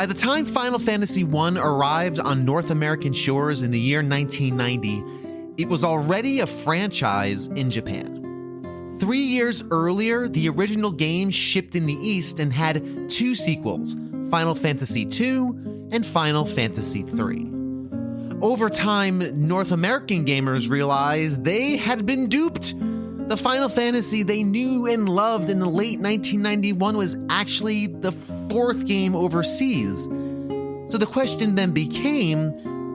By the time Final Fantasy I arrived on North American shores in the year 1990, it was already a franchise in Japan. 3 years earlier, the original game shipped in the East and had 2 sequels, Final Fantasy II and Final Fantasy III. Over time, North American gamers realized they had been duped. The Final Fantasy they knew and loved in the late 1991 was actually the 4th game overseas. So the question then became,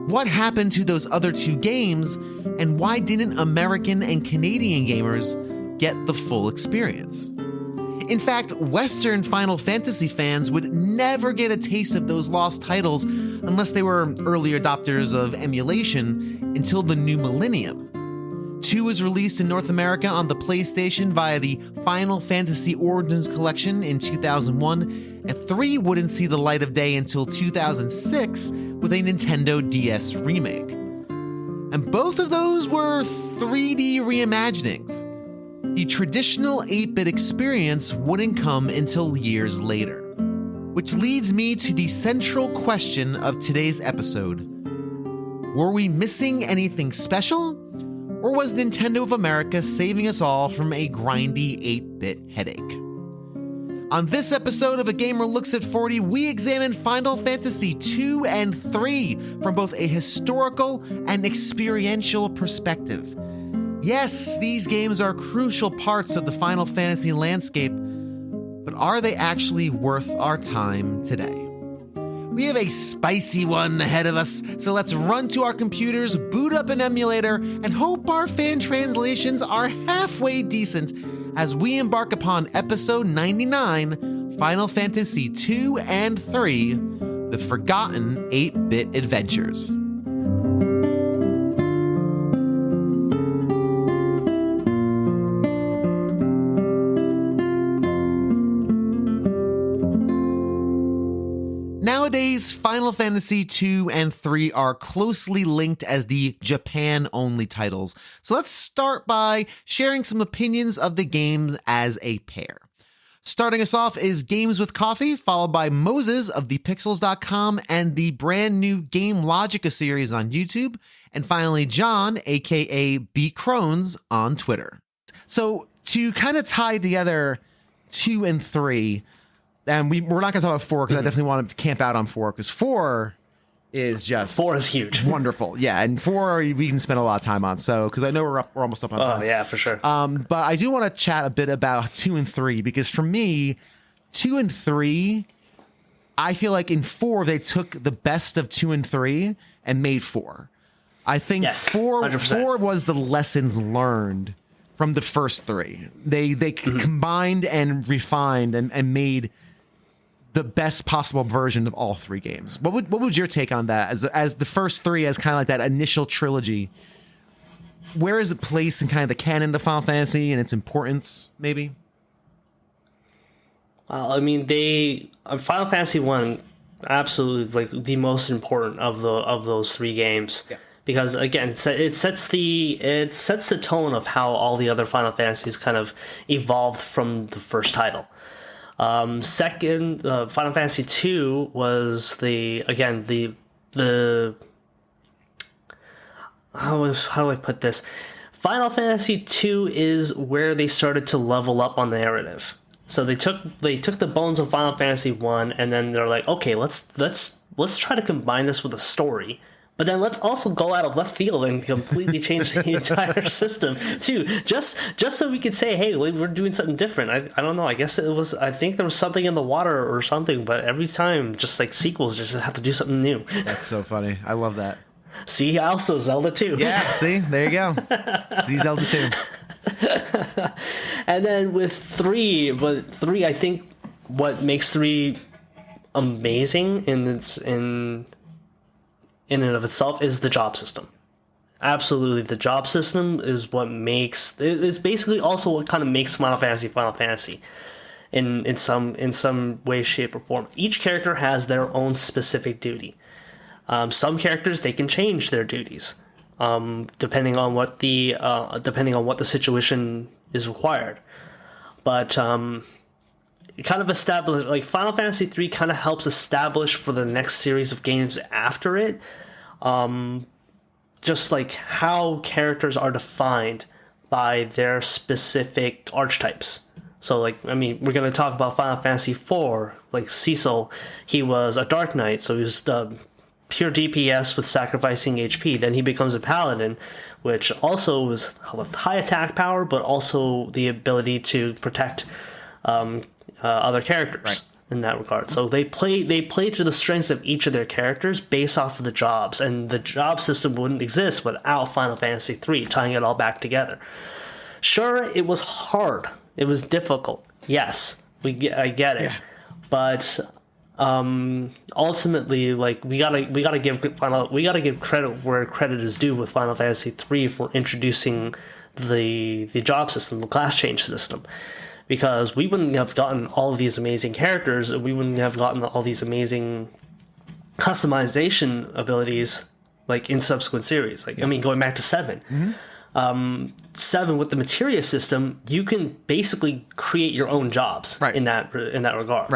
what happened to those other 2 games, and why didn't American and Canadian gamers get the full experience? In fact, Western Final Fantasy fans would never get a taste of those lost titles unless they were early adopters of emulation until the new millennium. 2 was released in North America on the PlayStation via the Final Fantasy Origins Collection in 2001, and 3 wouldn't see the light of day until 2006 with a Nintendo DS remake. And both of those were 3D reimaginings. The traditional 8-bit experience wouldn't come until years later. Which leads me to the central question of today's episode. Were we missing anything special? Or was Nintendo of America saving us all from a grindy 8-bit headache? On this episode of A Gamer Looks at 40, we examine Final Fantasy II and III from both a historical and experiential perspective. Yes, these games are crucial parts of the Final Fantasy landscape, but are they actually worth our time today? We have a spicy one ahead of us, so let's run to our computers, boot up an emulator, and hope our fan translations are halfway decent as we embark upon episode 99, Final Fantasy II and III, The Forgotten 8-Bit Adventures. Nowadays, Final Fantasy II and III are closely linked as the Japan-only titles, so let's start by sharing some opinions of the games as a pair. Starting us off is Games with Coffee, followed by Moses of thepixels.com and the brand new Gamelogica series on YouTube, and finally John, aka B. Crones, on Twitter. So to kind of tie together 2 and 3, and we're not going to talk about 4 because I definitely want to camp out on 4 because 4 is just 4 is huge, wonderful. Yeah, and 4 we can spend a lot of time on. So because I know we're almost up on time. Oh yeah, for sure. But I do want to chat a bit about 2 and 3 because for me, 2 and 3, I feel like in 4 they took the best of 2 and 3 and made 4. I think yes, 4 was the lessons learned from the first 3. They combined and refined and made the best possible version of all 3 games. What would your take on that as the first 3, as kind of like that initial trilogy? Where is it placed in kind of the canon of Final Fantasy and its importance, maybe? Well, I mean, Final Fantasy 1 absolutely like the most important of those 3 games. Yeah. Because again, it sets the tone of how all the other Final Fantasies kind of evolved from the first title. Second, Final Fantasy 2 was the how do I put this? Final Fantasy 2 is where they started to level up on the narrative. So they took the bones of Final Fantasy 1 and then they're like, okay, let's try to combine this with a story. But then let's also go out of left field and completely change the entire system too, just so we could say, hey, we're doing something different. I don't know. I guess I think there was something in the water or something. But every time, just like sequels, just have to do something new. That's so funny. I love that. See, also Zelda 2. Yeah. See, there you go. See Zelda 2. And then with 3, I think what makes 3 amazing in and of itself is the job system. Absolutely, the job system is what makes it's basically also what kind of makes Final Fantasy in some way, shape, or form. Each character has their own specific duty. Some characters, they can change their duties depending on what the situation is required. But kind of establish, like Final Fantasy 3 kind of helps establish for the next series of games after it, just like how characters are defined by their specific archetypes. So like, I mean, we're going to talk about Final Fantasy 4, like Cecil, he was a Dark Knight, so he was pure DPS with sacrificing HP. Then he becomes a Paladin, which also was with high attack power, but also the ability to protect other characters in that regard. So they play to the strengths of each of their characters based off of the jobs, and the job system wouldn't exist without Final Fantasy 3 tying it all back together. Sure, it was hard. It was difficult. Yes, I get it. Yeah. But ultimately, like we gotta give credit where credit is due with Final Fantasy 3 for introducing the job system, the class change system, because we wouldn't have gotten all of these amazing characters, we wouldn't have gotten all these amazing customization abilities like in subsequent series. Like, I mean, going back to 7. Mm-hmm. 7 with the materia system, you can basically create your own jobs in that regard.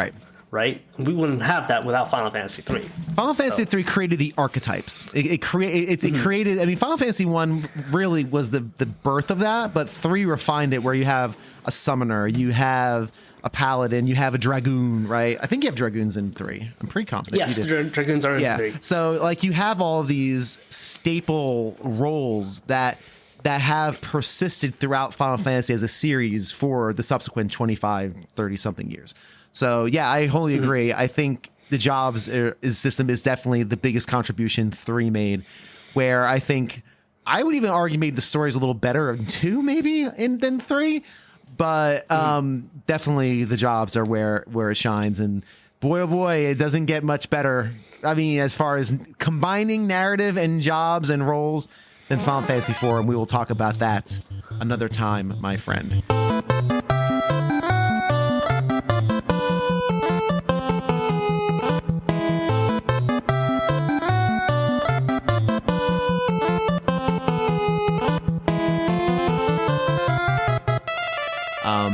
Right? We wouldn't have that without Final Fantasy 3. Final Fantasy 3 created the archetypes. It created, I mean, Final Fantasy 1 really was the birth of that, but 3 refined it, where you have a summoner, you have a paladin, you have a dragoon, right? I think you have dragoons in 3. I'm pretty confident. Yes, dragoons are in 3. So like you have all of these staple roles that have persisted throughout Final Fantasy as a series for the subsequent 25, 30 something years. So yeah, I wholly agree. I think the jobs system is definitely the biggest contribution 3 made, where I think I would even argue made the stories a little better in 2 maybe than 3, but definitely the jobs are where it shines, and boy oh boy, it doesn't get much better. I mean, as far as combining narrative and jobs and roles than Final Fantasy 4, and we will talk about that another time, my friend.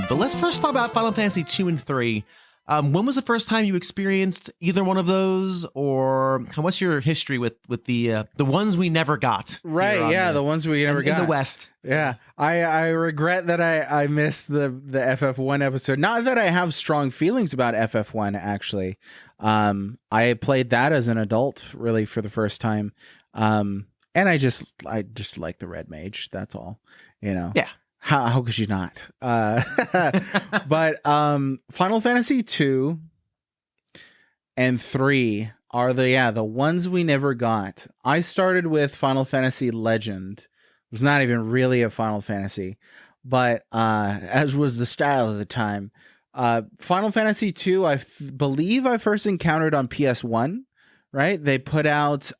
But let's first talk about Final Fantasy 2 and 3. When was the first time you experienced either one of those, or what's your history with the ones we never got? Right, yeah, the ones we never got in the West. Yeah, I regret that I missed the FF1 episode. Not that I have strong feelings about FF1, actually. I played that as an adult, really, for the first time, and I just like the Red Mage. That's all, you know. Yeah. How could you not? But Final Fantasy 2 and 3 are the ones we never got. I started with Final Fantasy Legend. It was not even really a Final Fantasy, but as was the style of the time. Final Fantasy 2, I believe I first encountered on PS1, right? They put out...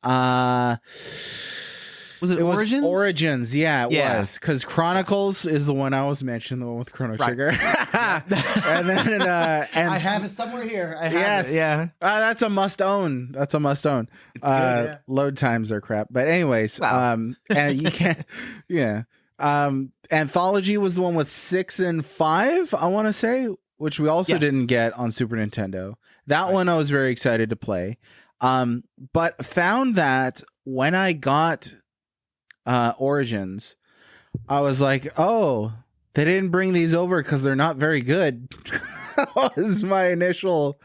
Was it Origins? Origins, yeah, it was. Because Chronicles is the one I was mentioning, the one with Chrono Trigger. And then, I have it somewhere here. I have it. Yeah. That's a must own. It's good, yeah. Load times are crap. But anyways, and you can't, yeah. Anthology was the one with 6 and 5, I want to say, which we also didn't get on Super Nintendo. That one I was very excited to play. But found that when I got Origins, I was like, oh, they didn't bring these over because they're not very good. That was my initial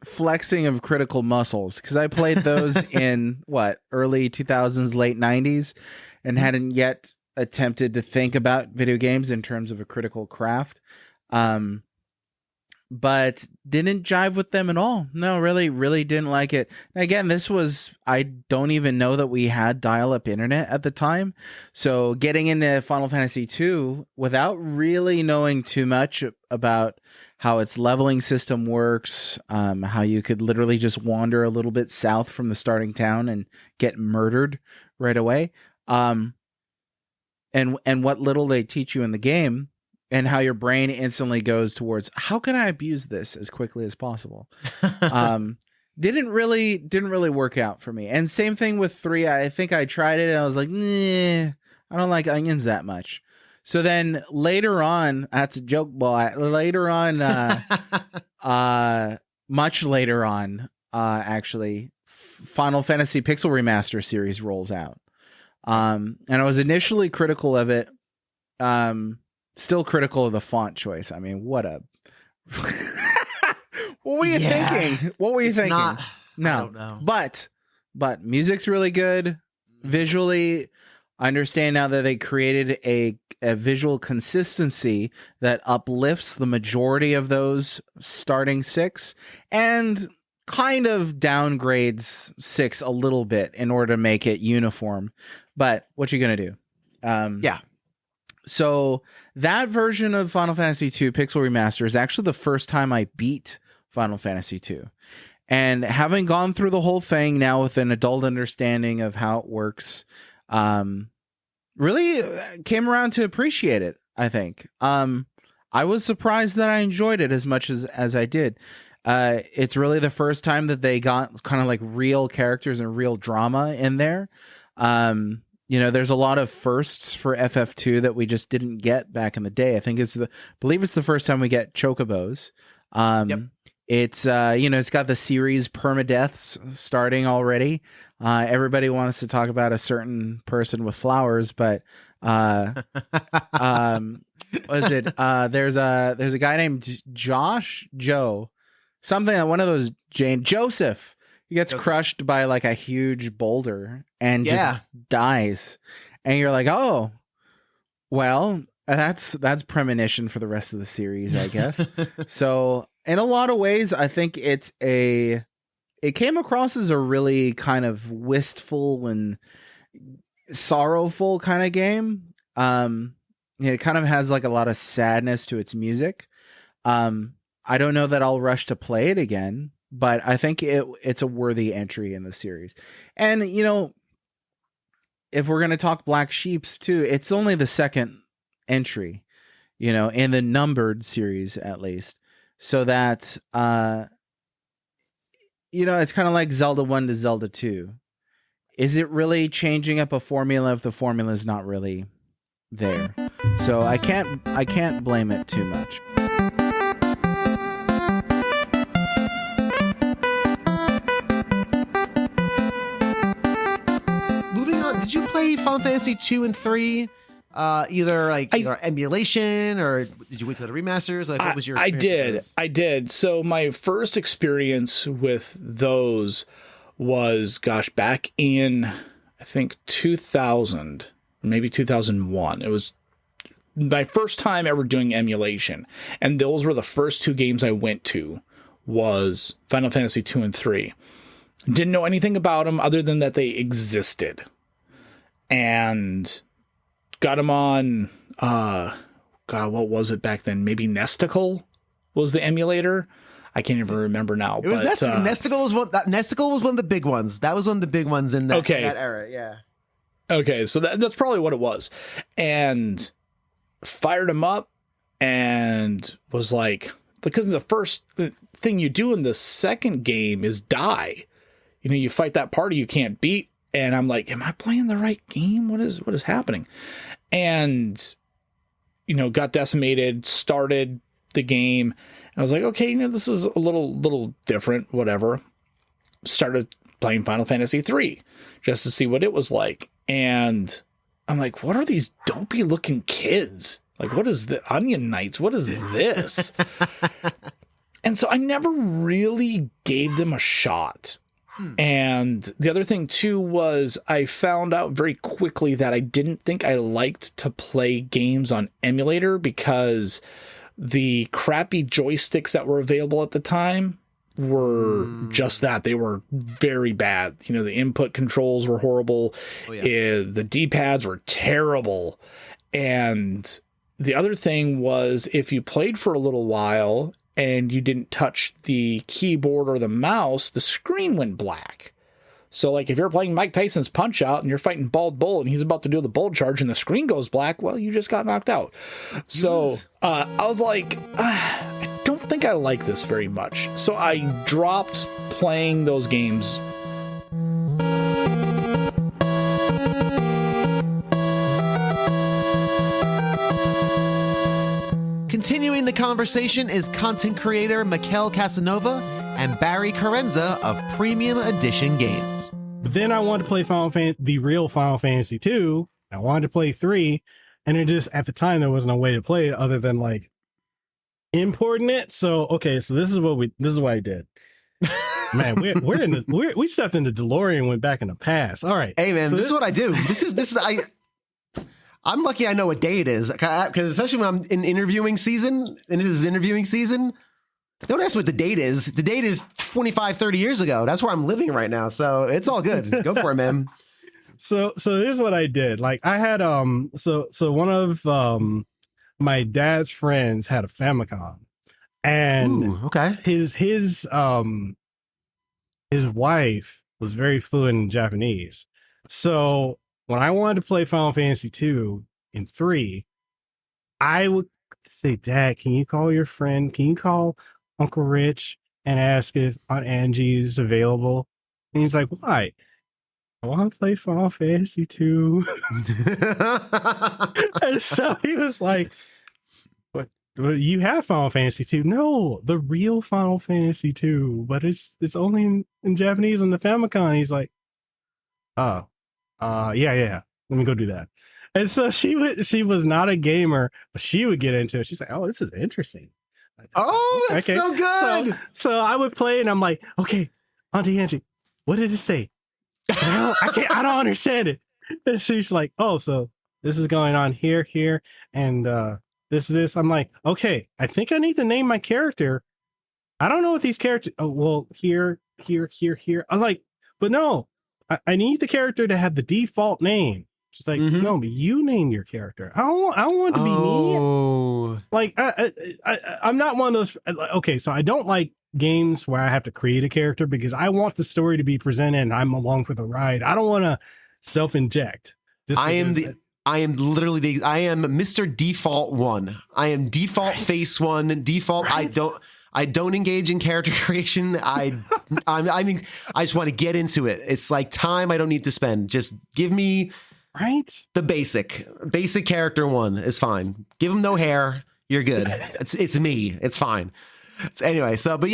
flexing of critical muscles, because I played those in early 2000s, late 90s, and hadn't yet attempted to think about video games in terms of a critical craft. But didn't jive with them at all. No, really didn't like it. Again, I don't even know that we had dial-up internet at the time. So getting into Final Fantasy 2 without really knowing too much about how its leveling system works, how you could literally just wander a little bit south from the starting town and get murdered right away. And what little they teach you in the game, and how your brain instantly goes towards, how can I abuse this as quickly as possible? Didn't really work out for me. And same thing with 3. I think I tried it and I was like, nah, I don't like onions that much. So then later on, that's a joke, boy. Later on, much later on, actually, Final Fantasy Pixel Remaster series rolls out. And I was initially critical of it. Still critical of the font choice. I mean, what a... What were you thinking? What were you thinking? I No, don't know. but music's really good. Visually, I understand now that they created a visual consistency that uplifts the majority of those starting 6 and kind of downgrades 6 a little bit in order to make it uniform. But what you gonna do? Yeah. So that version of Final Fantasy II Pixel Remaster is actually the first time I beat Final Fantasy II. And having gone through the whole thing now with an adult understanding of how it works, really came around to appreciate it, I think. I was surprised that I enjoyed it as much as I did. It's really the first time that they got kind of like real characters and real drama in there. There's a lot of firsts for FF2 that we just didn't get back in the day. I believe it's the first time we get chocobos. Yep. It's it's got the series permadeaths starting already. Everybody wants to talk about a certain person with flowers, but was it there's a guy named Joe, something like one of those Joseph. He gets crushed by like a huge boulder and just dies. And you're like, "Oh, well, that's premonition for the rest of the series, I guess." So, in a lot of ways, I think it came across as a really kind of wistful and sorrowful kind of game. It kind of has like a lot of sadness to its music. I don't know that I'll rush to play it again, but I think it's a worthy entry in the series. And, if we're going to talk Black Sheeps too, it's only the second entry, in the numbered series at least. So that, it's kind of like Zelda 1 to Zelda 2. Is it really changing up a formula if the formula is not really there? So I can't blame it too much. Moving on, did you play Final Fantasy 2 and 3? Either emulation, or did you wait till the remasters? Like, what was your experience? I did. So my first experience with those was, back in, I think 2000, maybe 2001. It was my first time ever doing emulation. And those were the first 2 games I went to, was Final Fantasy 2 and 3. Didn't know anything about them other than that they existed. And got them on, what was it back then? Maybe Nesticle was the emulator. I can't even remember now. It was Nesticle was one. Nesticle was one of the big ones. That was one of the big ones in that era. Yeah. Okay, so that's probably what it was, and fired them up, and was like, because the first thing you do in the second game is die. You fight that party you can't beat. And I'm like, am I playing the right game? What is happening? And, got decimated, started the game. And I was like, okay, this is a little different, whatever. Started playing Final Fantasy 3 just to see what it was like. And I'm like, what are these dopey looking kids? Like, what is the Onion Knights? What is this? And so I never really gave them a shot. And the other thing too was I found out very quickly that I didn't think I liked to play games on emulator because the crappy joysticks that were available at the time were just that. They were very bad. The input controls were horrible. Oh, yeah. The D-pads were terrible. And the other thing was, if you played for a little while and you didn't touch the keyboard or the mouse, the screen went black. So, like, if you're playing Mike Tyson's Punch-Out and you're fighting Bald Bull and he's about to do the bull charge and the screen goes black, well, you just got knocked out. So, I was like, I don't think I like this very much. So I dropped playing those games. conversation is content creator Mekel Kasanova and Barry Carenza of Premium Edition Games. But then I wanted to play the real Final Fantasy 2. I wanted to play 3, and it just, at the time, there was no way to play it other than like importing it. So, okay, so this is what I did. Man, we stepped into DeLorean and went back in the past. All right. Hey man, so this is what I do. I'm lucky I know what day it is, because especially when I'm in interviewing season, and it is interviewing season, don't ask what the date is. The date is 25, 30 years ago. That's where I'm living right now. So it's all good. Go for it, man. So here's what I did. Like I had so one of my dad's friends had a Famicom, and Ooh, okay. his wife was very fluent in Japanese. So when I wanted to play Final Fantasy 2 and 3, I would say, Dad, can you call your friend? Can you call Uncle Rich and ask if Aunt Angie is available? And he's like, why? I want to play Final Fantasy 2. And so he was like, what? Well, you have Final Fantasy 2? No, the real Final Fantasy 2, but it's only in Japanese on the Famicom. He's like, oh. Yeah. Let me go do that. And so she was not a gamer, but she would get into it. She's like, oh, this is interesting. Oh, that's okay. so good. So I would play and I'm like, okay, Auntie Angie, what did it say? I don't understand it. And she's like, oh, so this is going on here, and this. I'm like, okay, I think I need to name my character. I don't know what these characters. Oh, well, here. I'm like, but no. I need the character to have the default name. She's like, no, but you name your character. I don't want to be me. Like, I'm not one of those. Okay, so I don't like games where I have to create a character because I want the story to be presented and I'm along for the ride. I don't want to self-inject. I am Mr. Default 1. I am default face 1, default. Right. I don't engage in character creation. I mean, I just want to get into it. It's like time I don't need to spend. Just give me the basic character 1 is fine. Give him no hair. You're good. It's me. It's fine. So anyway, for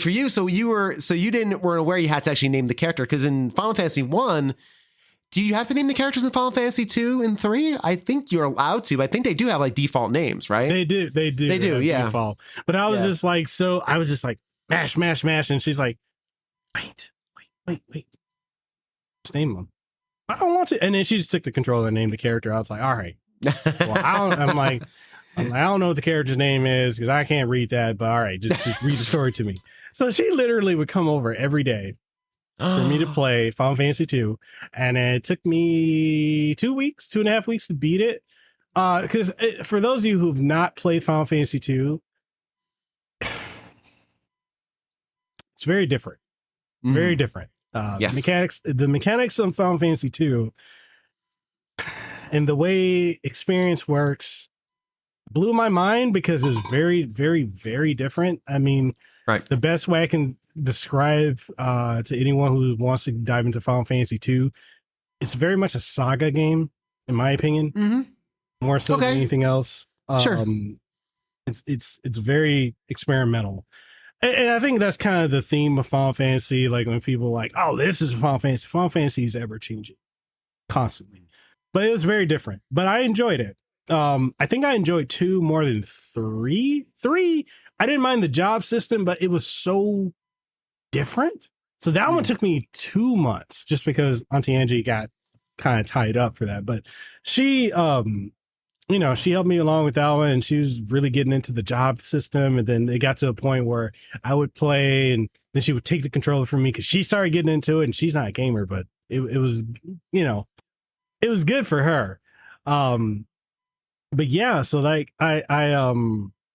you, you weren't aware you had to actually name the character, because in Final Fantasy 1, do you have to name the characters in Final Fantasy 2 and 3? I think you're allowed to. I think they do have like default names, right? They do. Yeah. Default. But I was just like, mash. And she's like, wait. Just name them. I don't want to. And then she just took the controller and named the character. I was like, all right. Well, I don't know what the character's name is because I can't read that, but all right, just read the story to me. So she literally would come over every day for me to play Final Fantasy 2, and it took me 2.5 weeks to beat it. Because for those of you who've not played Final Fantasy 2, it's very different. Very different. Yes. The mechanics of Final Fantasy 2 and the way experience works blew my mind because it's very, very, very different. I mean, the best way I can describe to anyone who wants to dive into Final Fantasy 2, it's very much a saga game, in my opinion, more so than anything else. Sure. It's very experimental. And I think that's kind of the theme of Final Fantasy. Like when people are like, oh, this is Final Fantasy. Final Fantasy is ever changing constantly. But it was very different. But I enjoyed it. I think I enjoyed 2 more than 3. 3, I didn't mind the job system, but it was so different. So that one took me 2 months just because Auntie Angie got kind of tied up for that. But she, she helped me along with that one, and she was really getting into the job system. And then it got to a point where I would play and then she would take the controller from me because she started getting into it, and she's not a gamer, but it was, it was good for her. But yeah, so like I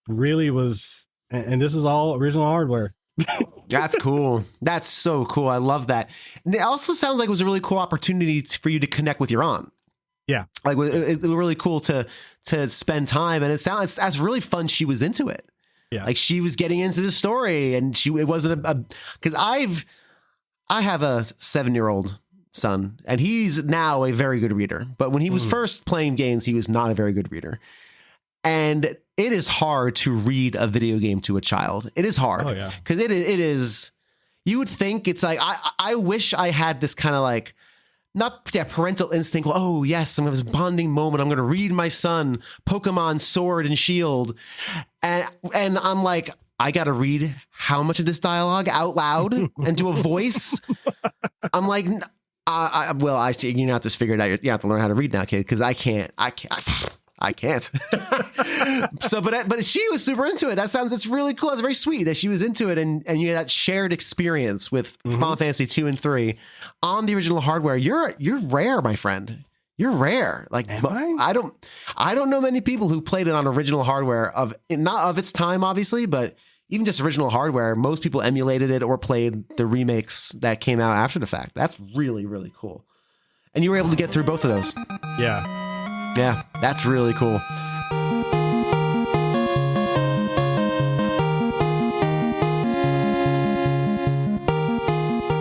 really was, and this is all original hardware. That's cool. That's so cool. I love that. And it also sounds like it was a really cool opportunity for you to connect with your aunt. Yeah. Like it was really cool to spend time, and that's really fun. She was into it. Yeah. Like she was getting into the story, and it wasn't because I have a 7-year-old son, and he's now a very good reader. But when he was first playing games, he was not a very good reader. And it is hard to read a video game to a child. It is hard. Oh, yeah. Because it is, you would think it's like, I wish I had this kind of like, not parental instinct. Well, oh yes, I'm gonna have this bonding moment. I'm gonna read my son Pokemon Sword and Shield, and I'm like, I gotta read how much of this dialogue out loud and to a voice. I'm like, well, I see. You have to figure it out. You have to learn how to read now, kid, because I can't. So, but she was super into it. It's really cool. It's very sweet that she was into it, and you had that shared experience with Final Fantasy 2 and 3 on the original hardware. You're rare, my friend. You're rare. Like, I don't know many people who played it on original hardware not of its time, obviously, but even just original hardware. Most people emulated it or played the remakes that came out after the fact. That's really, really cool. And you were able to get through both of those. Yeah. Yeah, that's really cool.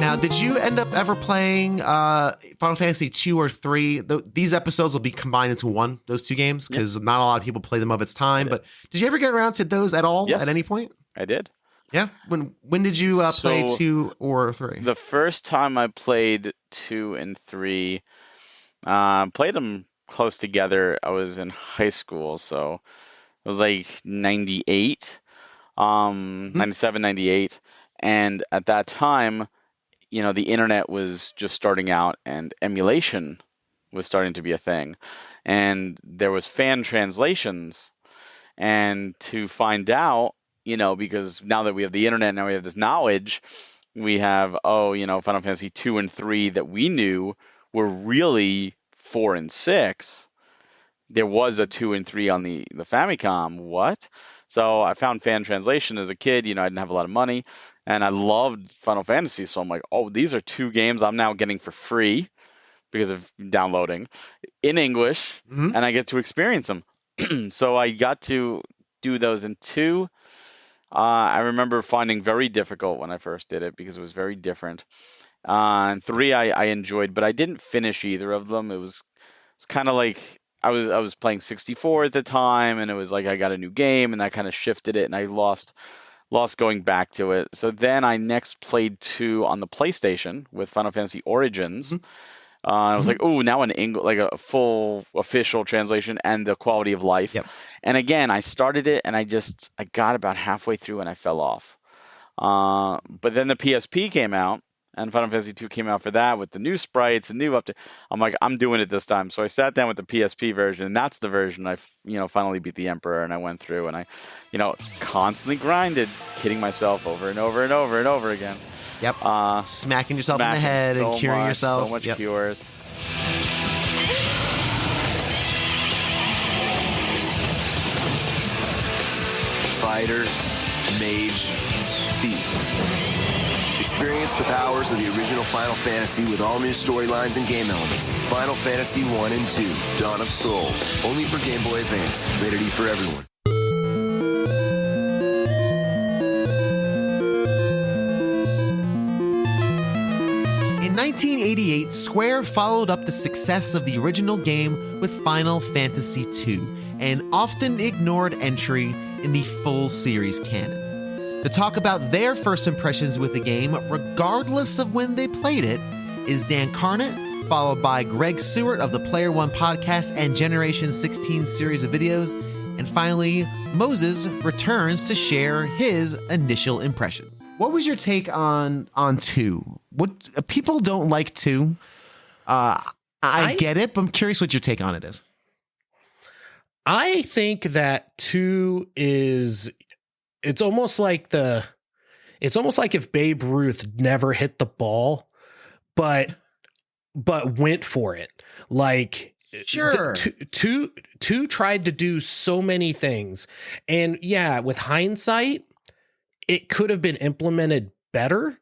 Now, did you end up ever playing Final Fantasy 2 or 3? These episodes will be combined into one, those two games, because not a lot of people play them of its time. But did you ever get around to those at all at any point? I did. Yeah? When did you play 2 or 3? The first time I played 2 and 3, played them close together. I was in high school, so it was like 98, 97, 98. And at that time, the internet was just starting out and emulation was starting to be a thing. And there was fan translations. And to find out, because now that we have the internet, now we have this knowledge, we have, Final Fantasy 2 and 3 that we knew were really 4 and 6. There was a 2 and 3 on the Famicom. What? So I found fan translation as a kid. I didn't have a lot of money, and I loved Final Fantasy. So I'm like, these are 2 games I'm now getting for free because of downloading in English, and I get to experience them. So I got to do those in 2. I remember finding very difficult when I first did it because it was very different. And 3 I enjoyed, but I didn't finish either of them. It's kind of like I was playing 64 at the time, and it was like I got a new game, and that kind of shifted it, and I lost going back to it. So then I next played 2 on the PlayStation with Final Fantasy Origins. I was like, now in English, like a full official translation and the quality of life. Yep. And again, I started it, and I got about halfway through, and I fell off. But then the PSP came out, and Final Fantasy 2 came out for that with the new sprites and new update. I'm like, I'm doing it this time. So I sat down with the PSP version, and that's the version I finally beat the Emperor, and I went through, and I constantly grinded, kidding myself over and over and over and over again. Yep. Smacking yourself in the head and curing yourself. So much cures. Fighter, mage, thief. Experience the powers of the original Final Fantasy with all new storylines and game elements. Final Fantasy 1 and 2, Dawn of Souls. Only for Game Boy Advance. Rated E for everyone. In 1988, Square followed up the success of the original game with Final Fantasy II, an often ignored entry in the full series canon. To talk about their first impressions with the game, regardless of when they played it, is Dan Carnett, followed by Greg Sewart of the Player One podcast and Generation 16 series of videos, and finally, Moses returns to share his initial impressions. What was your take on 2? What people don't like 2? I get it, but I'm curious what your take on it is. I think that 2 is... It's almost like if Babe Ruth never hit the ball, but went for it. Like, sure, two tried to do so many things, and with hindsight, it could have been implemented better.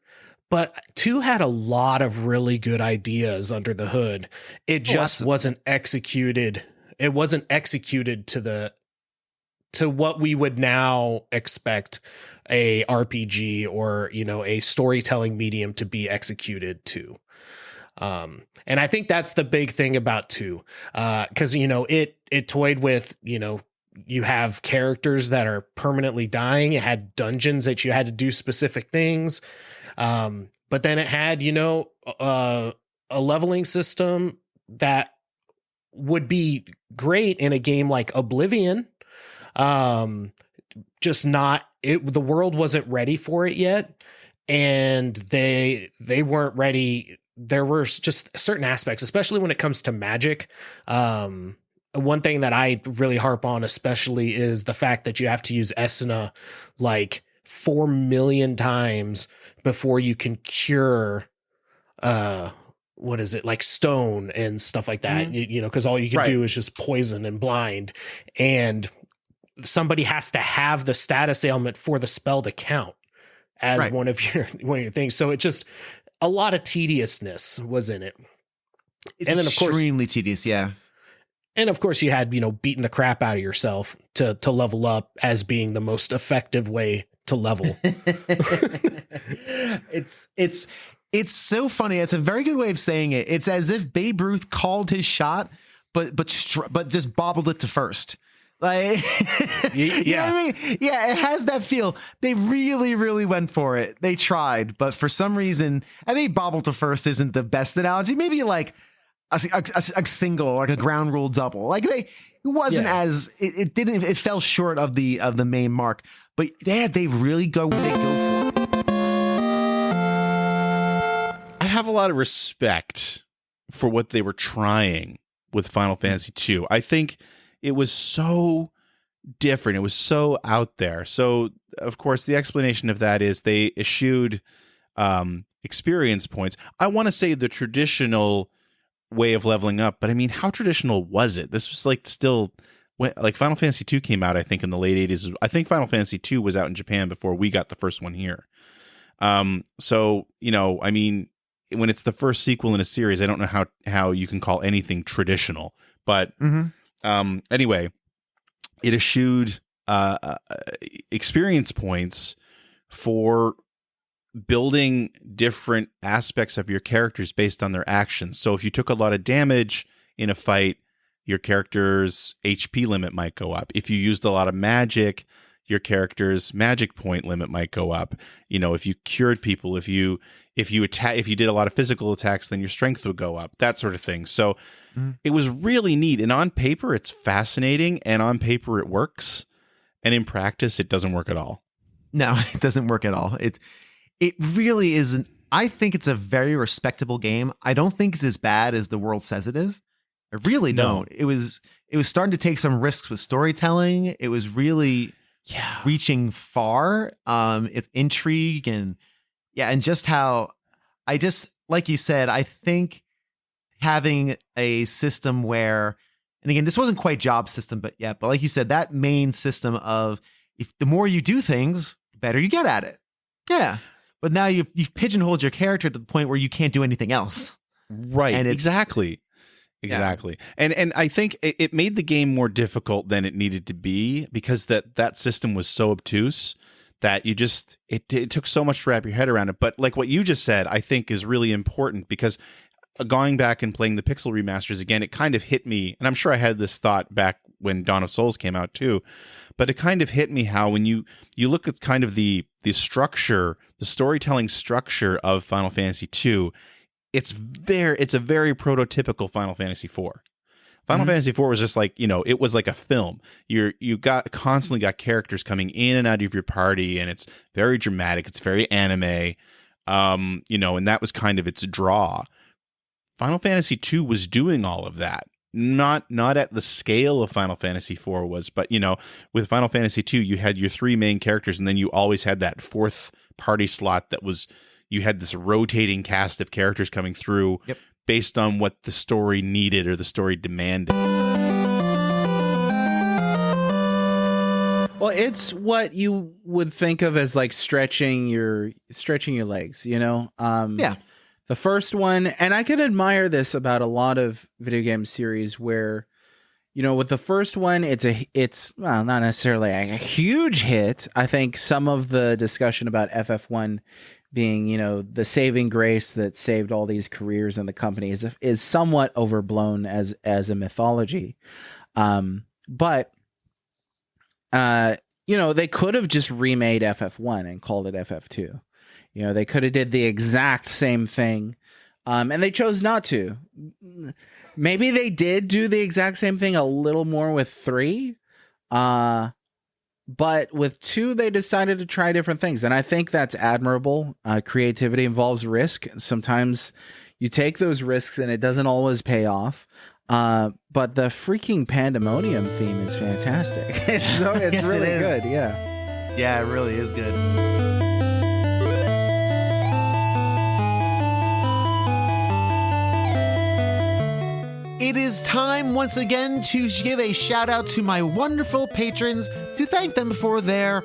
But 2 had a lot of really good ideas under the hood. It just wasn't executed. It wasn't executed to what we would now expect a RPG or, a storytelling medium to be executed to. And I think that's the big thing about 2, because, it toyed with, you have characters that are permanently dying. It had dungeons that you had to do specific things. But then it had, a leveling system that would be great in a game like Oblivion. Just not it. The world wasn't ready for it yet, and they weren't ready. There were just certain aspects, especially when it comes to magic. One thing that I really harp on, especially, is the fact that you have to use Esuna like 4 million times before you can cure what is it, like stone and stuff like that. Because all you can do is just poison and blind, and somebody has to have the status ailment for the spell to count as one of your things. So it just, a lot of tediousness was in it. It's and then of course extremely tedious. Yeah. And of course you had, beating the crap out of yourself to level up as being the most effective way to level. It's so funny. It's a very good way of saying it. It's as if Babe Ruth called his shot, but just bobbled it to first. Like, you know what I mean? Yeah, it has that feel. They really, really went for it. They tried, but for some reason, I think bobble to first isn't the best analogy. Maybe like a single, like a ground rule double. Like it wasn't as it fell short of the main mark. But they really go for it. I have a lot of respect for what they were trying with Final Fantasy II. I think it was so different. It was so out there. So, of course, the explanation of that is they eschewed experience points. I want to say the traditional way of leveling up, but I mean, how traditional was it? This was like still, like Final Fantasy II came out, I think, in the late 80s. I think Final Fantasy II was out in Japan before we got the first one here. So, I mean, when it's the first sequel in a series, I don't know how you can call anything traditional, but anyway, it eschewed experience points for building different aspects of your characters based on their actions. So if you took a lot of damage in a fight, your character's HP limit might go up. If you used a lot of magic, your character's magic point limit might go up. If you cured people, if you did a lot of physical attacks, then your strength would go up, that sort of thing. So it was really neat. And on paper, it's fascinating. And on paper, it works. And in practice, it doesn't work at all. No, it doesn't work at all. It really isn't. I think it's a very respectable game. I don't think it's as bad as the world says it is. I really don't. It was starting to take some risks with storytelling. It was really reaching far. It's intrigue and just how like you said, I think having a system where, and again, this wasn't quite job system, but like you said, that main system of if the more you do things, the better you get at it. Yeah. But now you've pigeonholed your character to the point where you can't do anything else. Right. And exactly. Yeah. And I think it made the game more difficult than it needed to be because that system was so obtuse that it took so much to wrap your head around it. But like what you just said, I think is really important because going back and playing the Pixel remasters again, it kind of hit me, and I'm sure I had this thought back when Dawn of Souls came out too, but it kind of hit me how when you look at kind of the structure, the storytelling structure of Final Fantasy II, it's a very prototypical Final Fantasy IV. Final Fantasy IV was just like, it was like a film. You constantly got characters coming in and out of your party, and it's very dramatic. It's very anime, and that was kind of its draw. Final Fantasy II was doing all of that. Not at the scale of Final Fantasy IV was, but with Final Fantasy II, you had your three main characters, and then you always had that fourth party slot that was, you had this rotating cast of characters coming through based on what the story needed or the story demanded. Well, it's what you would think of as like stretching your legs, The first one, and I can admire this about a lot of video game series where, with the first one, it's not necessarily a huge hit. I think some of the discussion about FF1 being, the saving grace that saved all these careers in the company is somewhat overblown as a mythology. But They could have just remade FF1 and called it FF2. They could have did the exact same thing, and they chose not to. Maybe they did do the exact same thing a little more with 3, but with 2, they decided to try different things, and I think that's admirable. Creativity involves risk. Sometimes you take those risks, and it doesn't always pay off. But the freaking pandemonium theme is fantastic. It's Yes, really it is. good. Yeah. Yeah, it really is good. It is time once again to give a shout out to my wonderful patrons, to thank them for their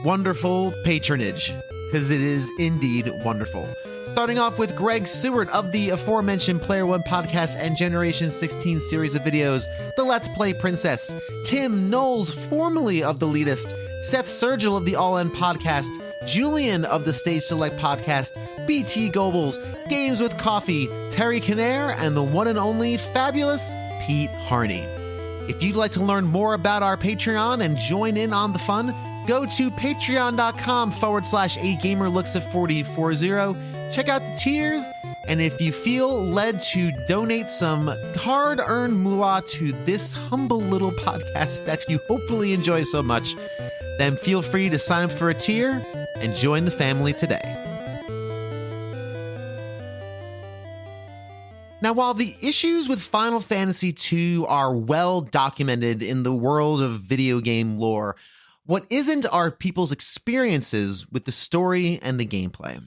wonderful patronage, because it is indeed wonderful. Starting off with Greg Sewart of the aforementioned Player One podcast and Generation 16 series of videos, the Let's Play Princess, Tim Knowles, formerly of The Elitist, Seth Sergil of the All In podcast, Julian of the Stage Select podcast, BT Goebbels, Games with Coffee, Terry Kinnair, and the one and only fabulous Pete Harney. If you'd like to learn more about our Patreon and join in on the fun, go to patreon.com/aGamerLooksAt4040. Check out the tiers, and if you feel led to donate some hard-earned moolah to this humble little podcast that you hopefully enjoy so much, then feel free to sign up for a tier and join the family today. Now, while the issues with Final Fantasy II are well documented in the world of video game lore, what isn't are people's experiences with the story and the gameplay.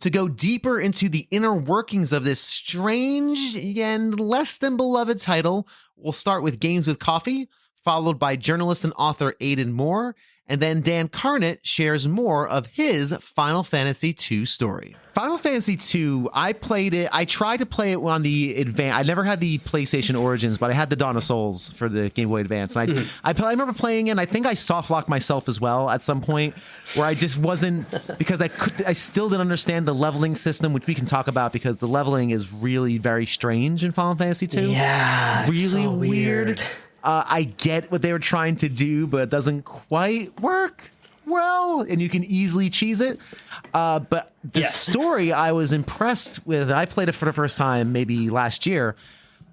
To go deeper into the inner workings of this strange and less than beloved title, we'll start with Games with Coffee, followed by journalist and author Aiden Moher, and then Dan Carnett shares more of his Final Fantasy II story. Final Fantasy II, I played it. I tried to play it on the Advance. I never had the PlayStation Origins, but I had the Dawn of Souls for the Game Boy Advance. And I remember playing it, and I think I soft-locked myself as well at some point, where I just wasn't, because I still didn't understand the leveling system, which we can talk about, because the leveling is really very strange in Final Fantasy II. Yeah, it's really so weird. I get what they were trying to do, but it doesn't quite work well, and you can easily cheese it. But the story, I was impressed with. I played it for the first time maybe last year,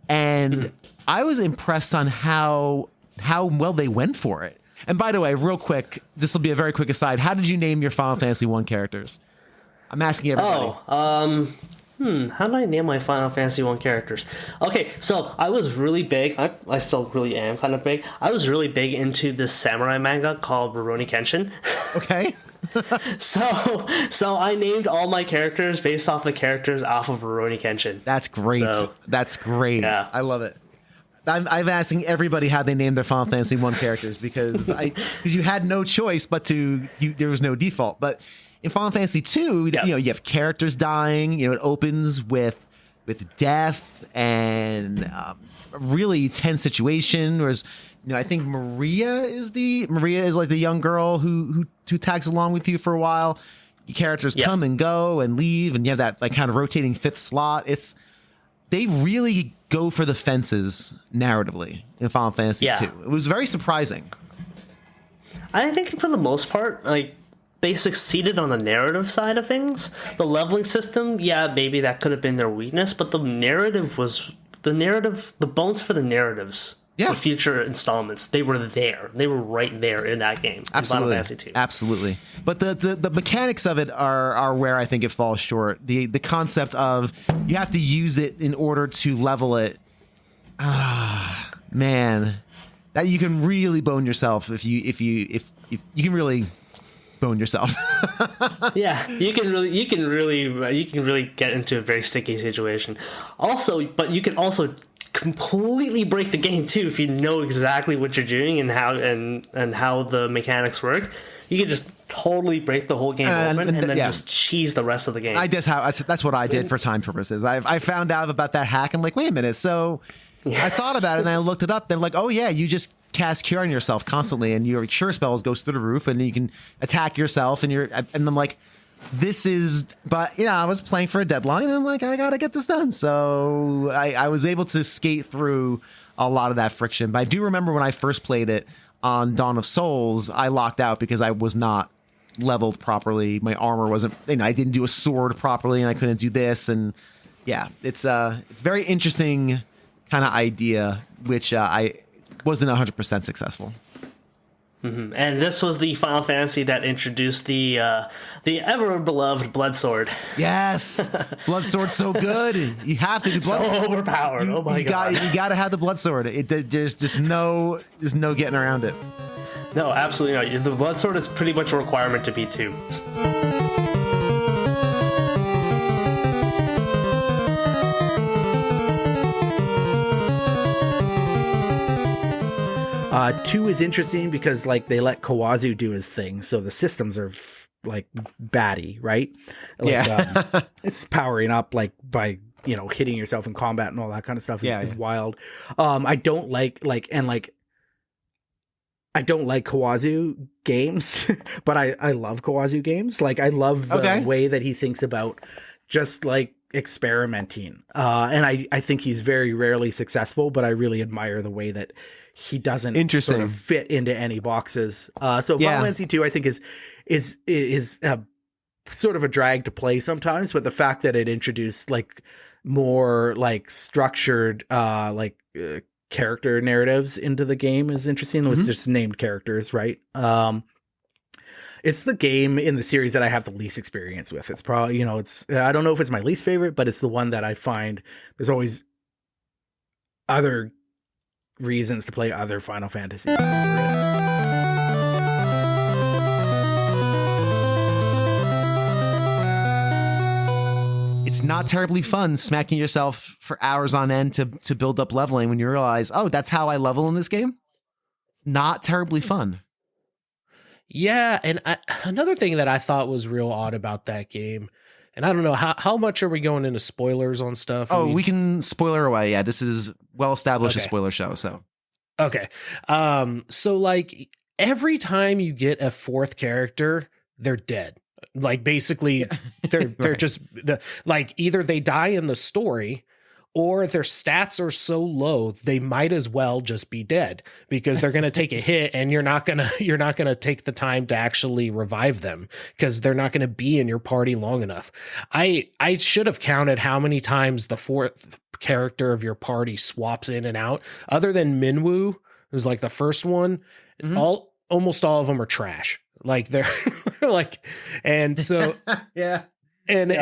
and I was impressed on how well they went for it. And by the way, real quick, this will be a very quick aside. How did you name your Final Fantasy 1 characters? I'm asking everybody. How do I name my Final Fantasy 1 characters? Okay, so I was really big. I still really am kind of big. I was really big into this samurai manga called Rurouni Kenshin. Okay. So I named all my characters based off the characters off of Rurouni Kenshin. That's great. That's great. Yeah. I love it. I'm asking everybody how they named their Final Fantasy 1 characters because you had no choice but there was no default. But in Final Fantasy 2, you have characters dying. It opens with death and a really tense situation. Whereas, I think Maria is like the young girl who tags along with you for a while. Your characters come and go and leave, and you have that like kind of rotating fifth slot. They really go for the fences narratively in Final Fantasy 2. It was very surprising. I think for the most part, like, they succeeded on the narrative side of things. The leveling system, maybe that could have been their weakness, but the bones for the narratives for future installments, they were there. They were right there in that game. Absolutely. In Final Fantasy II. Absolutely. But the mechanics of it are where I think it falls short. The concept of you have to use it in order to level it. Man, that you can really bone yourself if you can really bone yourself. You can really get into a very sticky situation. Also, but you can also completely break the game too if you know exactly what you're doing and how the mechanics work. You can just totally break the whole game open and then just cheese the rest of the game. That's what I did for time purposes. I found out about that hack. I'm like, wait a minute. So I thought about it and I looked it up. They're like, oh yeah, you just cast Cure on yourself constantly, and your Cure spells goes through the roof, and you can attack yourself. And I'm like, this is. But I was playing for a deadline, and I'm like, I gotta get this done. So I was able to skate through a lot of that friction. But I do remember when I first played it, on Dawn of Souls, I locked out because I was not leveled properly. My armor wasn't, I didn't do a sword properly, and I couldn't do this. And yeah, it's very interesting kind of idea, which I wasn't 100% successful. Mm-hmm. And this was the Final Fantasy that introduced the ever beloved Bloodsword. Yes, Bloodsword's so good. You have to do Bloodsword. So overpowered. Oh my god! You got to have the Bloodsword. There's just no getting around it. No, absolutely not. The Bloodsword is pretty much a requirement to beat 2. 2 is interesting because like they let Kawazu do his thing, so the systems are like batty, right? Like, yeah, it's powering up like by hitting yourself in combat and all that kind of stuff is wild. I don't like I don't like Kawazu games, but I love Kawazu games. Like I love the way that he thinks about just like experimenting. And I think he's very rarely successful, but I really admire the way that he doesn't sort of fit into any boxes. So Final Fantasy 2, I think is sort of a drag to play sometimes, but the fact that it introduced like more like structured character narratives into the game is interesting. It was just named characters, right? It's the game in the series that I have the least experience with. It's probably, I don't know if it's my least favorite, but it's the one that I find there's always other reasons to play other Final Fantasy. It's not terribly fun smacking yourself for hours on end to build up leveling when you realize, oh, that's how I level in this game. It's not terribly fun. Yeah, and another thing that I thought was real odd about that game, and I don't know, how much are we going into spoilers on stuff? Oh, we can spoiler away. Yeah, this is well-established a spoiler show, so. Okay. So, like, every time you get a 4th character, they're dead. Like, basically, they're just, like, either they die in the story, or their stats are so low they might as well just be dead because they're going to take a hit and you're not going to take the time to actually revive them because they're not going to be in your party long enough. I should have counted how many times the 4th character of your party swaps in and out. Other than Minwoo, who's like the first one, almost all of them are trash. Like they're like, and so yeah. And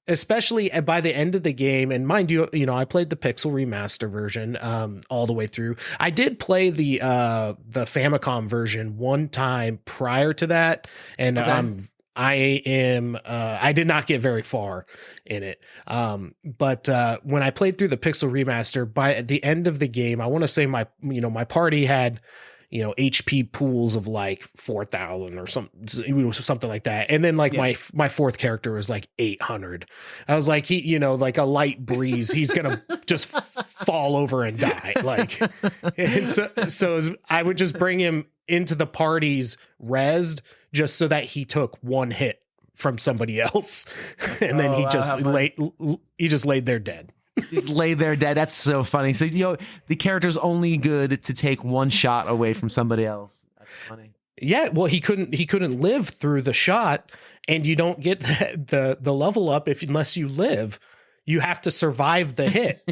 especially by the end of the game, and mind you, I played the Pixel Remaster version all the way through. I did play the Famicom version one time prior to that, and I did not get very far in it. But when I played through the Pixel Remaster, by the end of the game, I want to say my party had HP pools of like 4,000 or something like that. And then like my 4th character was like 800. I was like, he, like a light breeze, he's going to just fall over and die. Like, and so I would just bring him into the parties rezzed just so that he took one hit from somebody else. And then he just laid there dead. He's laid there dead. That's so funny. So the character's only good to take one shot away from somebody else. That's funny. Yeah, well, he couldn't live through the shot, and you don't get the level up unless you live. You have to survive the hit.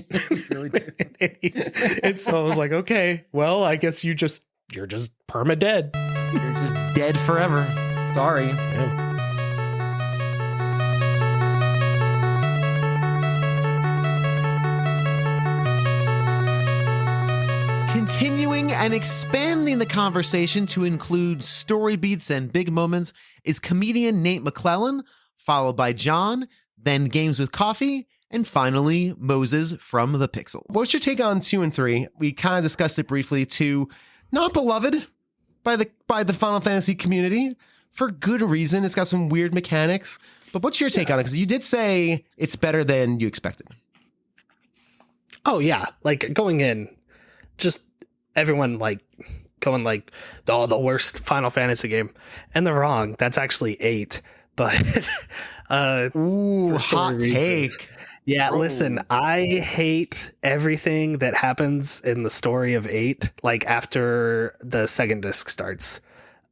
And so I was like, okay, well, I guess you're just perma dead. You're just dead forever. Sorry. Yeah. Continuing and expanding the conversation to include story beats and big moments is comedian Nate McClellan, followed by John, then Games with Coffee, and finally Moses from the Pixels. What's your take on 2 and 3? We kind of discussed it briefly. 2, not beloved by the Final Fantasy community for good reason. It's got some weird mechanics. But what's your take on it? Because you did say it's better than you expected. Oh yeah, like going in, just everyone like going like, oh, the worst Final Fantasy game, and they're wrong. That's actually 8, but ooh, hot take. Yeah, listen, I hate everything that happens in the story of 8, like after the second disc starts.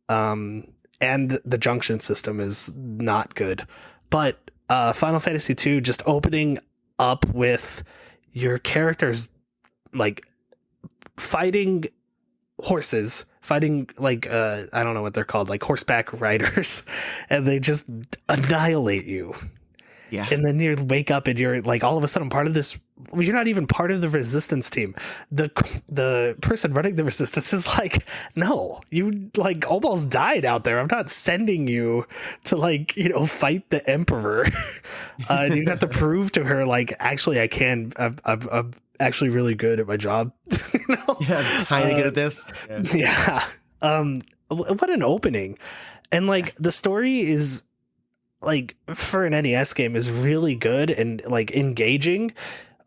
And the junction system is not good. But Final Fantasy 2 just opening up with your characters like fighting horses, fighting like I don't know what they're called, like horseback riders, and they just annihilate you. Yeah. And then you wake up and you're like all of a sudden part of this. Well, you're not even part of the resistance team. The person running the resistance is like, no, you like almost died out there. I'm not sending you to like, you know, fight the emperor. And you have to prove to her like, actually I can. I'm actually really good at my job. You know? Yeah, kind of good at this. Yeah. What an opening. And like the story is like for an NES game is really good and like engaging,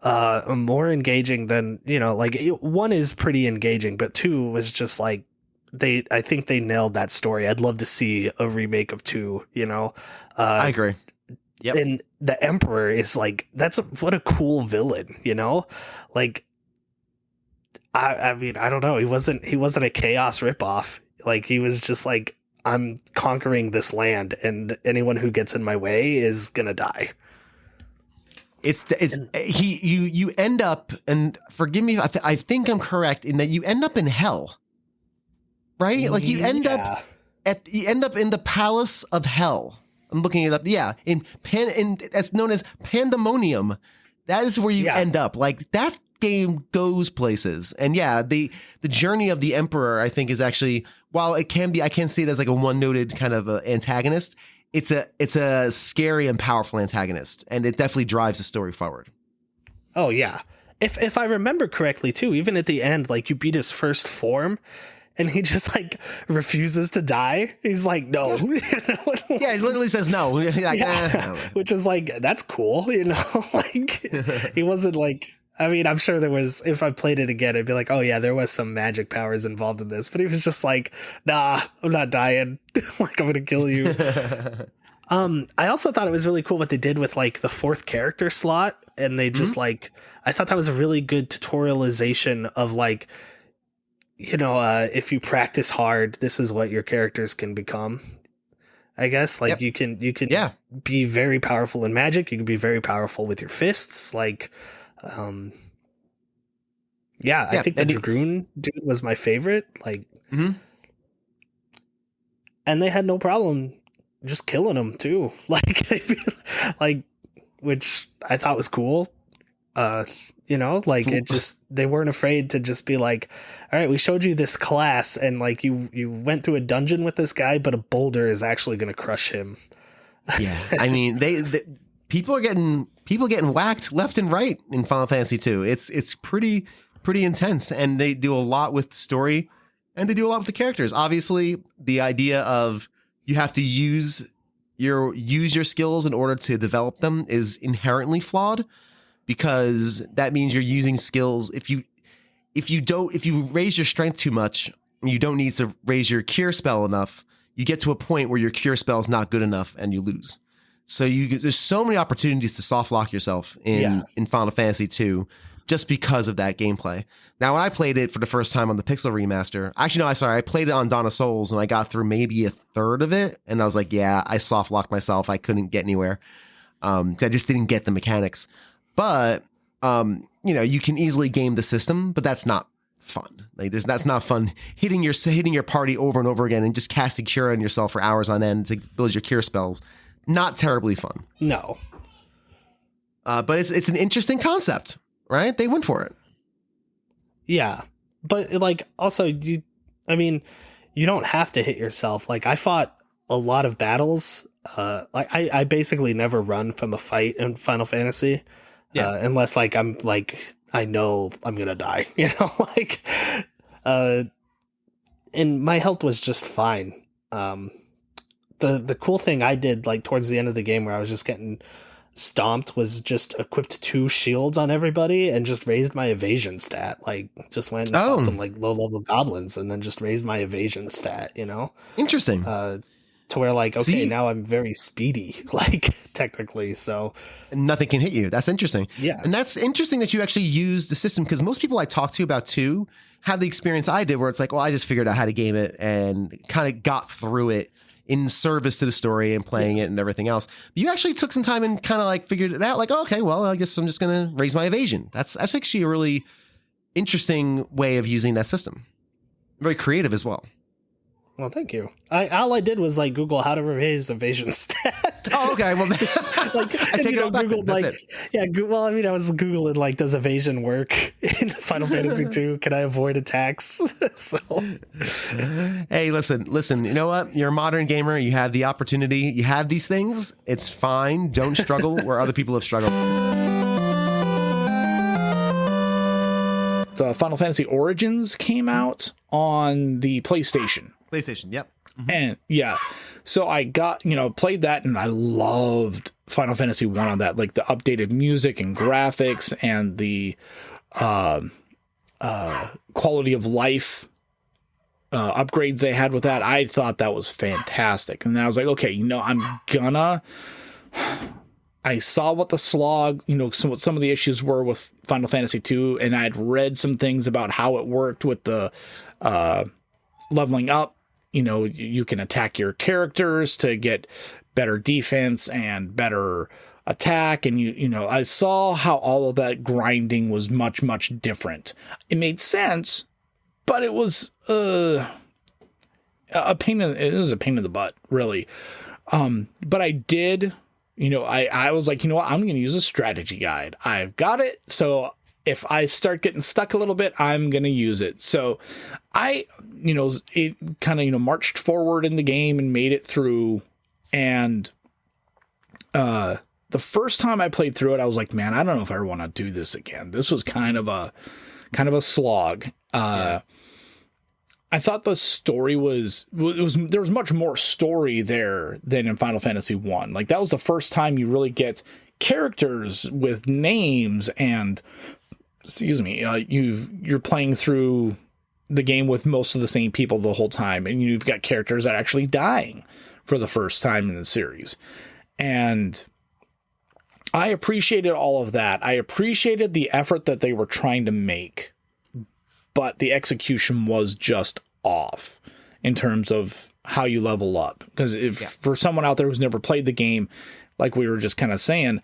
more engaging than, you know, like 1 is pretty engaging, but 2 was just like I think they nailed that story. I'd love to see a remake of 2, you know. I agree. Yep. And the Emperor is like, what a cool villain, you know? Like I mean, I don't know. He wasn't a Chaos ripoff. Like he was just like, I'm conquering this land, and anyone who gets in my way is gonna die. You end up, and forgive me, I think I'm correct in that you end up in hell, right? Like you end up in the palace of hell. I'm looking it up. Yeah, in that's known as Pandemonium. That is where you end up. Like that game goes places, and yeah, the journey of the Emperor, I think, is actually, while it can be, I can see it as like a one-noted kind of antagonist. It's a scary and powerful antagonist, and it definitely drives the story forward. Oh yeah, if I remember correctly too, even at the end, like you beat his first form, and he just like refuses to die. He's like, no. Yeah, he literally says no. Like, which is like, that's cool, you know. Like he wasn't like. I mean, I'm sure there was, if I played it again, I'd be like, oh yeah, there was some magic powers involved in this, but he was just like, nah, I'm not dying. Like, I'm going to kill you. I also thought it was really cool what they did with like the 4th character slot. And they just like, I thought that was a really good tutorialization of like, you know, if you practice hard, this is what your characters can become. I guess like you can be very powerful in magic. You can be very powerful with your fists. Like, I think the Dragoon dude was my favorite. Like, and they had no problem just killing him too. Like, which I thought was cool. You know, like it just, they weren't afraid to just be like, all right, we showed you this class, and like you went through a dungeon with this guy, but a boulder is actually going to crush him. Yeah, I mean, people are getting whacked left and right in Final Fantasy 2. It's pretty intense, and they do a lot with the story, and they do a lot with the characters. Obviously, the idea of you have to use your skills in order to develop them is inherently flawed, because that means you're using skills. If you raise your strength too much, you don't need to raise your cure spell enough. You get to a point where your cure spell is not good enough, and you lose. So there's so many opportunities to soft lock yourself in Final Fantasy 2 just because of that gameplay. Now, when I played it for the first time on the Pixel remaster, actually, no, I played it on Dawn of Souls, and I got through maybe a third of it, and I was like, yeah, I soft locked myself. I couldn't get anywhere. I just didn't get the mechanics. But, you know, you can easily game the system, but that's not fun. Like that's not fun hitting your party over and over again and just casting cure on yourself for hours on end to build your cure spells. Not terribly fun. No. But it's an interesting concept, right? They went for it. Yeah. But like also you don't have to hit yourself. Like I fought a lot of battles. Like I basically never run from a fight in Final Fantasy. Yeah. Unless like I'm like, I know I'm going to die, you know, like, and my health was just fine. The cool thing I did like towards the end of the game where I was just getting stomped was just equipped 2 shields on everybody and just raised my evasion stat. Like just went and fought some like low level goblins and then just raised my evasion stat, you know? Interesting. to where like, okay, See? now I'm very speedy, like technically. So Nothing can hit you. That's interesting. Yeah. And that's interesting that you actually used the system, because most people I talk to about 2 have the experience I did where it's like, well, I just figured out how to game it and kind of got through it in service to the story and playing it and everything else. But you actually took some time and kind of like figured it out, like, oh, okay, well, I guess I'm just going to raise my evasion. That's actually a really interesting way of using that system. Very creative as well. well, thank you. All I did was like Google how to raise evasion stat. Oh, okay. Well, Like, I take it all back. Googled, That's like, it. yeah, well, I mean, I was Googling, like, does evasion work in Final Fantasy 2? Can I avoid attacks? So, Hey, listen, you know what? You're a modern gamer. You have the opportunity. You have these things. It's fine. Don't struggle where other people have struggled. The Final Fantasy Origins came out on the PlayStation. PlayStation, yep. And yeah, so I got, played that, and I loved Final Fantasy 1 on that, like the updated music and graphics and the quality of life upgrades they had with that. I thought that was fantastic. And then I was like, okay, I saw what the slog, what some of the issues were with Final Fantasy 2, and I'd read some things about how it worked with the leveling up. You can attack your characters to get better defense and better attack. And, I saw how all of that grinding was much, much different. It made sense, but it was it was a pain in the butt, really. But I did, I was like, what, I'm going to use a strategy guide. I've got it. So if I start getting stuck a little bit, I'm going to use it. So I, it kind of, marched forward in the game and made it through. And the first time I played through it, I was like, man, I don't know if I ever want to do this again. This was kind of a slog. I thought the story there was much more story there than in Final Fantasy 1. Like, that was the first time you really get characters with names, and you're playing through the game with most of the same people the whole time, and you've got characters that are actually dying for the first time in the series. And I appreciated all of that. I appreciated the effort that they were trying to make, but the execution was just off in terms of how you level up. Because for someone out there who's never played the game, like we were just kind of saying,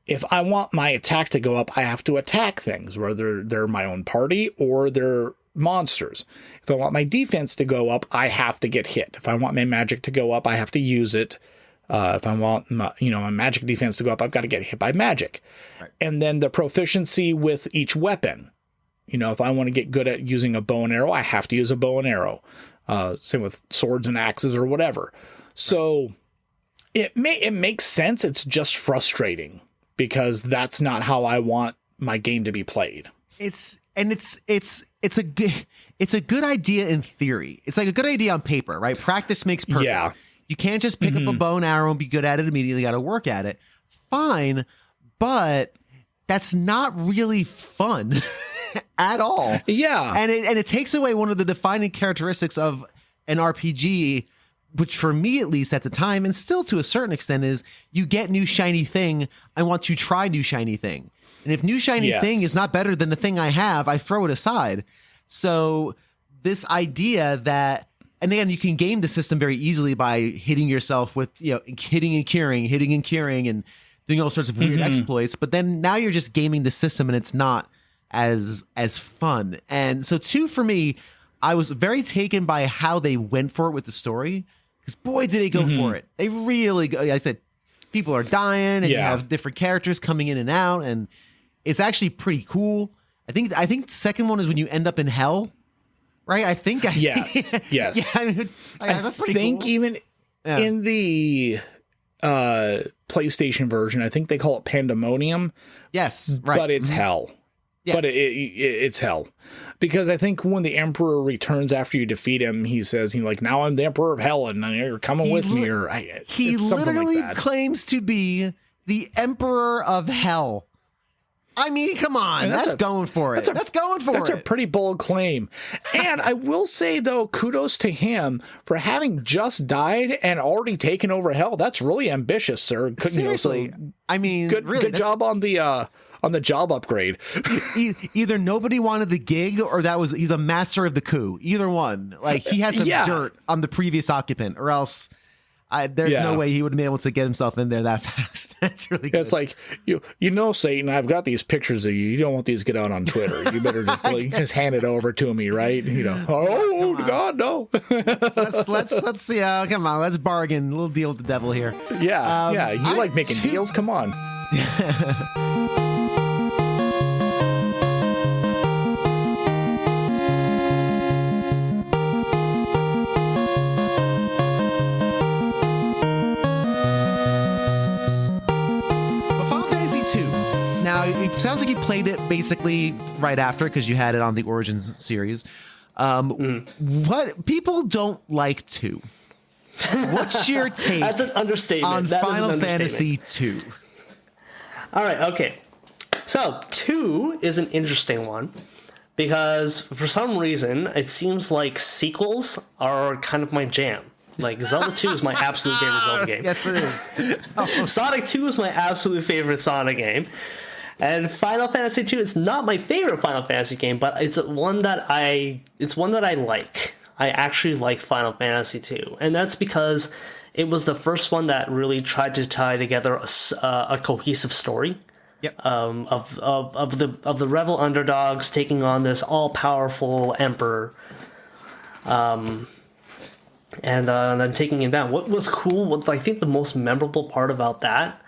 if I want my attack to go up, I have to attack things, whether they're my own party or they're monsters. If I want my defense to go up, I have to get hit. If I want my magic to go up, I have to use it. If I want my magic defense to go up, I've got to get hit by magic. Right. And then the proficiency with each weapon. If I want to get good at using a bow and arrow, I have to use a bow and arrow. Same with swords and axes or whatever. So it makes sense. It's just frustrating because that's not how I want my game to be played. It's a good idea in theory. It's like a good idea on paper, right? Practice makes perfect. Yeah. You can't just pick up a bow and arrow and be good at it immediately. You got to work at it. Fine, but that's not really fun at all. Yeah. And it takes away one of the defining characteristics of an RPG, which for me, at least at the time, and still to a certain extent, is you get new shiny thing. I want to try new shiny thing. And if new shiny thing is not better than the thing I have, I throw it aside. So this idea that, and again, you can game the system very easily by hitting yourself with, hitting and curing, and doing all sorts of weird exploits. But then now you're just gaming the system, and it's not as fun. And so 2, for me, I was very taken by how they went for it with the story, because boy, did they go for it. They really go. I said, people are dying, and you have different characters coming in and out, and it's actually pretty cool. I think the second one is when you end up in hell, right? I think. Yes. Yeah, that's pretty think cool. even in the PlayStation version, I think they call it Pandemonium. Yes, right. But it's hell. Yeah. But it's hell. Because I think when the Emperor returns after you defeat him, he says, now I'm the Emperor of Hell, and you're coming with me. Or he literally claims to be the Emperor of Hell. I mean, come on. And That's going for it. That's going for it. That's a pretty bold claim. And I will say, though, kudos to him for having just died and already taken over hell. That's really ambitious, sir. Seriously. I mean, good job on the job upgrade. Either nobody wanted the gig or he's a master of the coup. Either one. Like, he has some dirt on the previous occupant, or else there's no way he would have been able to get himself in there that fast. That's really good. It's like, Satan, I've got these pictures of you. You don't want these to get out on Twitter. You better just hand it over to me, right? Oh God, no. let's see. Come on, let's bargain. We'll deal with the devil here. Yeah. You like making deals? Come on. Now, it sounds like you played it basically right after because you had it on the Origins series. What people don't like 2. What's your take? That's an understatement. On Final Fantasy 2? All right, okay. So 2 is an interesting one because for some reason it seems like sequels are kind of my jam. Like, Zelda 2 is my absolute favorite Zelda game. Yes, it is. Sonic 2 is my absolute favorite Sonic game. And Final Fantasy 2 is not my favorite Final Fantasy game, but it's one that I like. I actually like Final Fantasy 2. And that's because it was the first one that really tried to tie together a cohesive story. Yep. Of the rebel underdogs taking on this all-powerful emperor. And then taking him down. What was cool, I think the most memorable part about that,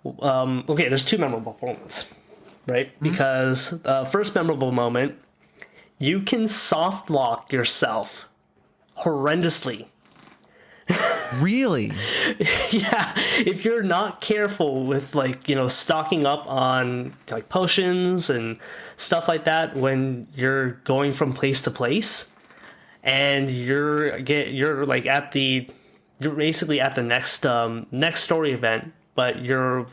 there's 2 memorable moments, right? Mm-hmm. Because first memorable moment, you can soft lock yourself horrendously. Really? Yeah, if you're not careful with stocking up on potions and stuff like that when you're going from place to place. And you're basically at the next story event, but you're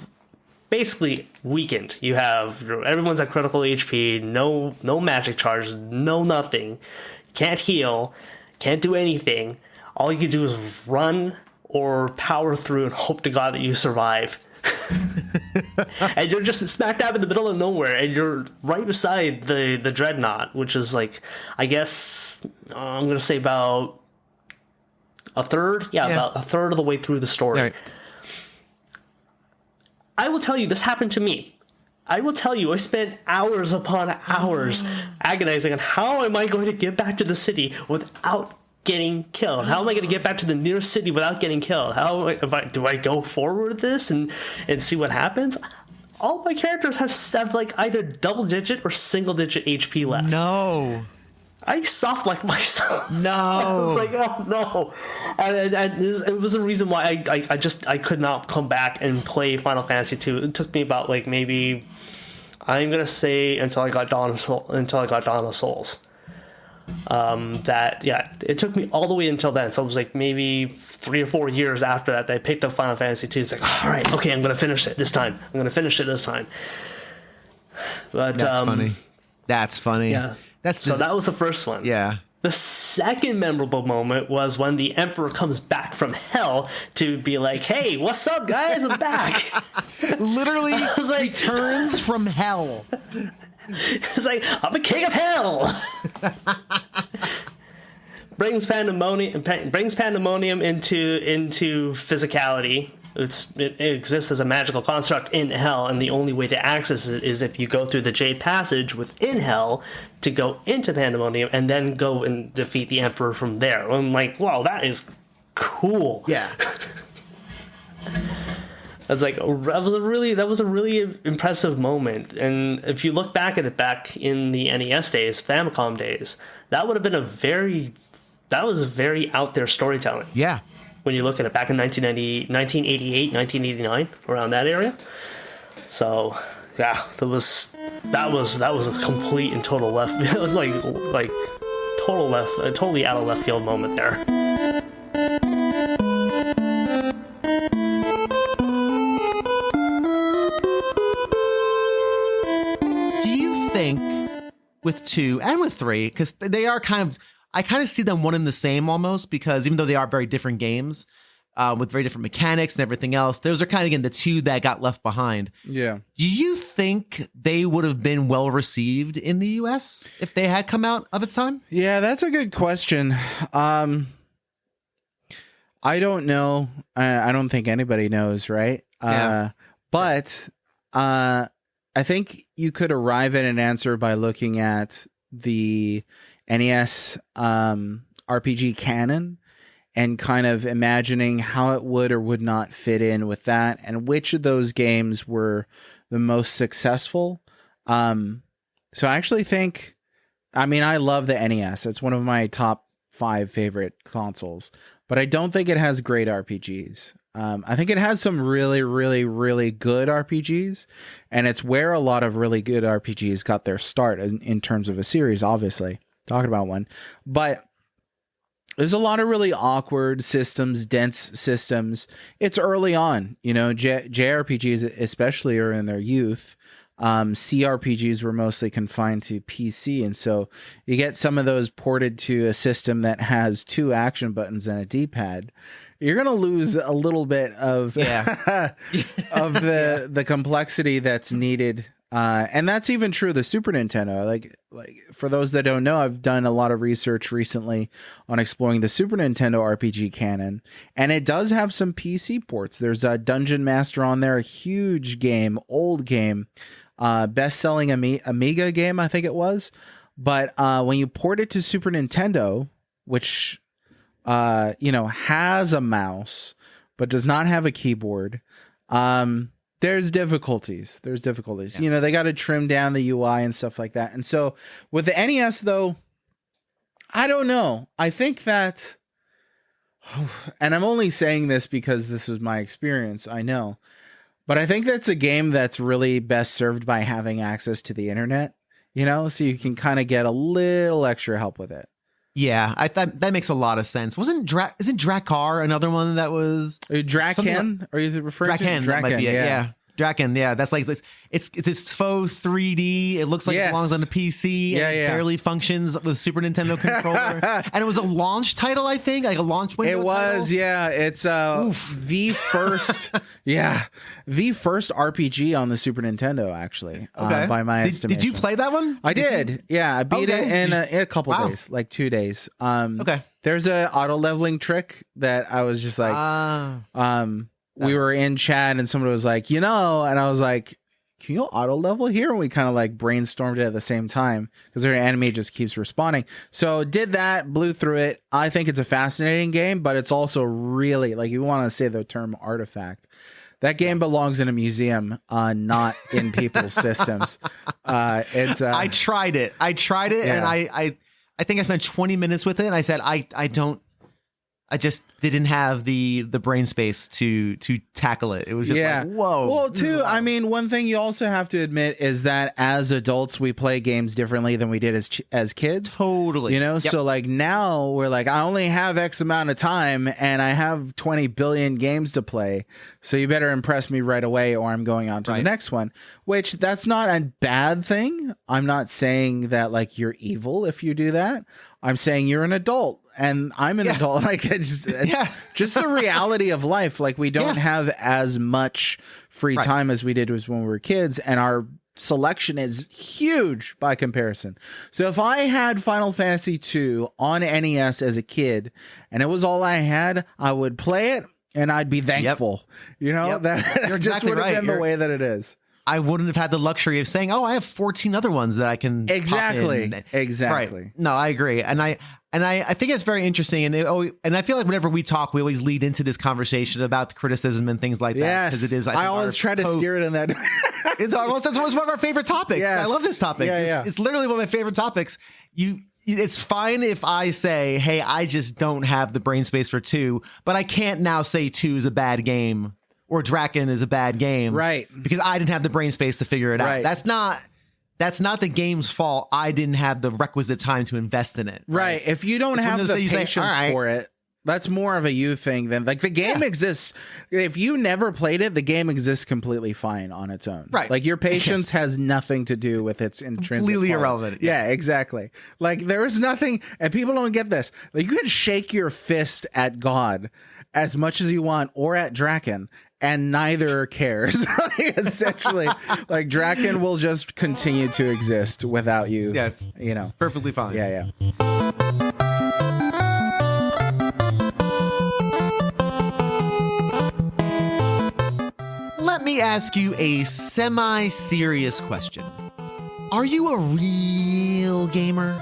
basically weakened. You have everyone's at critical HP, no magic charges, no nothing, can't heal, can't do anything. All you can do is run or power through and hope to God that you survive. And you're just smack dab in the middle of nowhere, and you're right beside the dreadnought, which is I guess I'm gonna say about a third, about a third of the way through the story. Right. I will tell you, this happened to me. I will tell you, I spent hours upon hours agonizing on how am I going to get back to the city without getting killed. How am I going to get back to the nearest city without getting killed? Do I go forward with this and see what happens? All my characters have either double digit or single digit HP left. No. I soft like myself. No. I was like, oh no. And it was a reason why I could not come back and play Final Fantasy 2. It took me about maybe, I'm gonna say until I got Dawn of Souls. It took me all the way until then. So it was maybe 3 or 4 years after that I picked up Final Fantasy 2. It's all right, okay, I'm gonna finish it this time. But that's funny. That's funny. Yeah. That was the first one. Yeah. The second memorable moment was when the Emperor comes back from hell to be like, hey, what's up, guys? I'm back. Literally returns from hell. It's like, I'm a king of hell. brings pandemonium into physicality. It exists as a magical construct in hell, and the only way to access it is if you go through the Jade Passage within hell to go into pandemonium, and then go and defeat the Emperor from there. I'm like, wow, that is cool. Yeah. That was a really impressive moment. And if you look back at it back in the NES days, Famicom days, that would have been a very out there storytelling. Yeah. When you look at it back in 1988, 1989, around that area. So, yeah, that was a complete and total totally out of left field moment there. think with 2 and with 3, because they are I kind of see them one and the same almost, because even though they are very different games with very different mechanics and everything else, those are kind of, again, the 2 that got left behind. Yeah. Do you think they would have been well received in the US if they had come out of its time? Yeah, that's a good question. I don't know. I don't think anybody knows, right? Yeah. But I think you could arrive at an answer by looking at the NES RPG canon and kind of imagining how it would or would not fit in with that, and which of those games were the most successful. So I actually think, I mean, I love the NES. It's one of my top 5 favorite consoles, but I don't think it has great RPGs. I think it has some really, really, really good RPGs, and it's where a lot of really good RPGs got their start in terms of a series, obviously. Talking about one, but there's a lot of really awkward systems, dense systems. It's early on, you know, JRPGs especially are in their youth. CRPGs were mostly confined to PC, and so you get some of those ported to a system that has 2 action buttons and a D-pad. You're gonna lose a little bit of of the complexity that's needed. And that's even true of the Super Nintendo. Like for those that don't know, I've done a lot of research recently on exploring the Super Nintendo RPG canon, and it does have some PC ports. There's a Dungeon Master on there, a huge game, old game, best-selling Amiga game, I think it was. But when you port it to Super Nintendo, which has a mouse but does not have a keyboard, there's difficulties. Yeah. You know, they got to trim down the UI and stuff like that. And so with the NES, though, I don't know. I think that, and I'm only saying this because this is my experience, I know, but I think that's a game that's really best served by having access to the internet, you know, so you can kind of get a little extra help with it. Yeah, I thought that makes a lot of sense. Isn't Drakkar another one that was Drakken? Are you referring to Drakken? That might be it. Yeah. Drakken, yeah, that's like it's this faux 3D. It looks like it belongs on the PC. And it barely functions with Super Nintendo controller. And it was a launch title, I think, like a launch window. It was, yeah. It's the first, the first RPG on the the Nintendo, actually. Okay, by my estimation. Did you play that one? I did. Yeah, I beat it in a couple days, like 2 days. Okay. There's a auto leveling trick that I was just like, we were in chat and somebody was like, and I was like, can you auto level here? And we kind of like brainstormed it at the same time because their enemy just keeps respawning. So did that, blew through it. I think it's a fascinating game, but it's also really, like, you want to say the term artifact. That game belongs in a museum, not in people's systems. I tried it. And I think I spent 20 minutes with it, and I said, I just didn't have the brain space to tackle it. It was just like, whoa. Well, too, I mean, one thing you also have to admit is that as adults, we play games differently than we did as kids. Totally. You know, so like now we're like, I only have X amount of time and I have 20 billion games to play. So you better impress me right away or I'm going on to the next one, which that's not a bad thing. I'm not saying that like you're evil if you do that. I'm saying you're an adult. And I'm an adult. Like it's just the reality of life. Like we don't have as much free time as we did when we were kids, and our selection is huge by comparison. So if I had Final Fantasy II on NES as a kid, and it was all I had, I would play it, and I'd be thankful. You know, that You're just exactly would have been the way that it is. I wouldn't have had the luxury of saying, "Oh, I have 14 other ones that I can." Exactly. Right. No, I agree, and I think it's very interesting, and I feel like whenever we talk, we always lead into this conversation about the criticism and things like that because it is. I always try to steer it in that. It's one of our favorite topics. Yes. I love this topic. It's literally one of my favorite topics. It's fine if I say, "Hey, I just don't have the brain space for 2," but I can't now say 2 is a bad game. Or Drakken is a bad game, right? Because I didn't have the brain space to figure it out. That's not the game's fault. I didn't have the requisite time to invest in it. Right. If you don't have the patience for it, That's more of a you thing than like the game exists. If you never played it, the game exists completely fine on its own. Right. Like your patience has nothing to do with its intrinsic Completely quality. irrelevant. Yeah, exactly. Like there is nothing, and people don't get this. Like you can shake your fist at God as much as you want or at Draken, and neither cares. Essentially, like Draken will just continue to exist without you. Yes. You know. Perfectly fine. Yeah. Let me ask you a semi-serious question. Are you a real gamer?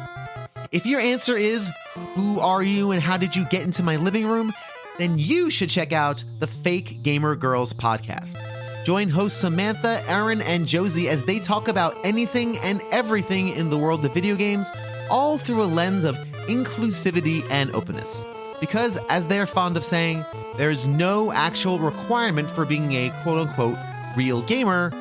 If your answer is, who are you and how did you get into my living room? Then you should check out the Fake Gamer Girls podcast. Join hosts Samantha, Aaron, and Josie as they talk about anything and everything in the world of video games, all through a lens of inclusivity and openness. Because, as they're fond of saying, there's no actual requirement for being a quote-unquote real gamer,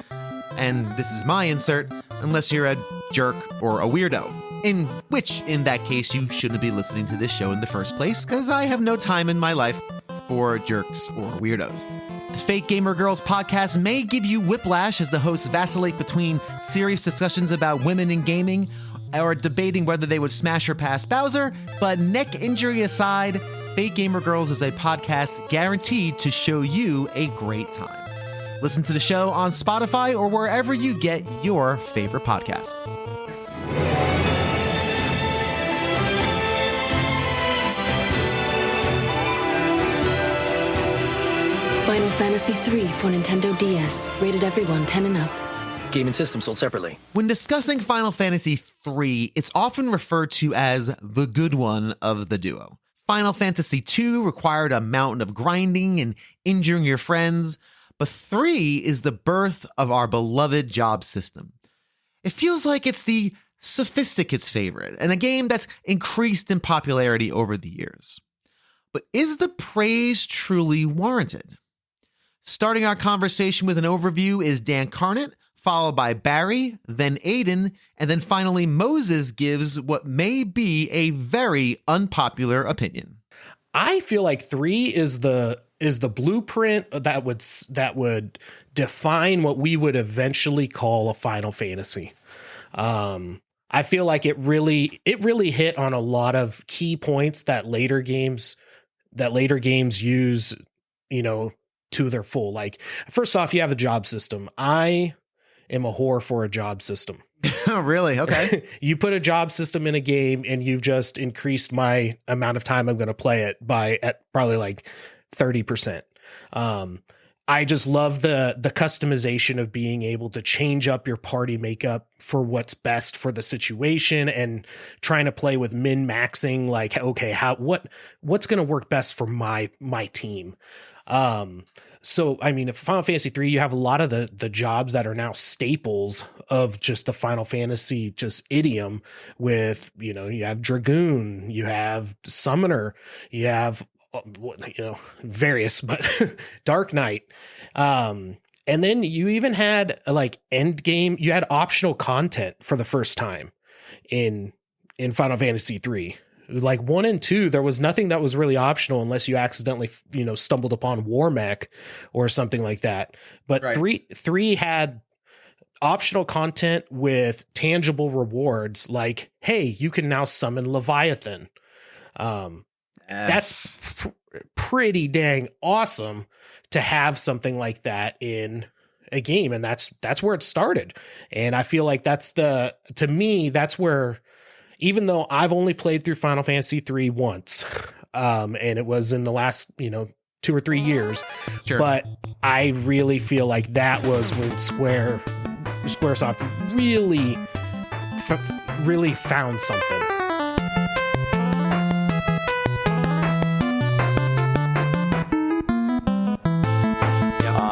and this is my insert, unless you're a jerk or a weirdo. In that case, you shouldn't be listening to this show in the first place, because I have no time in my life for jerks or weirdos. The Fake Gamer Girls podcast may give you whiplash as the hosts vacillate between serious discussions about women in gaming or debating whether they would smash or pass Bowser, but neck injury aside, Fake Gamer Girls is a podcast guaranteed to show you a great time. Listen to the show on Spotify or wherever you get your favorite podcasts. Final Fantasy III for Nintendo DS. Rated everyone 10 and up. Game and system sold separately. When discussing Final Fantasy III, it's often referred to as the good one of the duo. Final Fantasy II required a mountain of grinding and injuring your friends, but 3 is the birth of our beloved job system. It feels like it's the sophisticate's favorite, and a game that's increased in popularity over the years. But is the praise truly warranted? Starting our conversation with an overview is Dan Carnett, followed by Barry, then Aiden, and then finally Moses gives what may be a very unpopular opinion. I feel like 3 is the blueprint that would define what we would eventually call a Final Fantasy. I feel like it really hit on a lot of key points that later games use, to their full. Like, first off, you have a job system. I am a whore for a job system. Oh, really? Okay. You put a job system in a game and you've just increased my amount of time I'm going to play it at probably like 30%. I just love the customization of being able to change up your party makeup for what's best for the situation and trying to play with min-maxing, like, okay, what's going to work best for my team. So, I mean, if Final Fantasy 3, you have a lot of the jobs that are now staples of just the Final Fantasy just idiom with, you have Dragoon, you have Summoner, you have, various, but Dark Knight. And then you even had like end game, you had optional content for the first time in Final Fantasy 3. Like 1 and 2, there was nothing that was really optional unless you accidentally, stumbled upon War Mech or something like that. But right. 3 had optional content with tangible rewards, like, hey, you can now summon Leviathan. That's pretty dang awesome to have something like that in a game, and that's where it started. And I feel like that's where. Even though I've only played through Final Fantasy 3 once, and it was in the last, 2 or 3 years, sure. But I really feel like that was when Squaresoft really found something.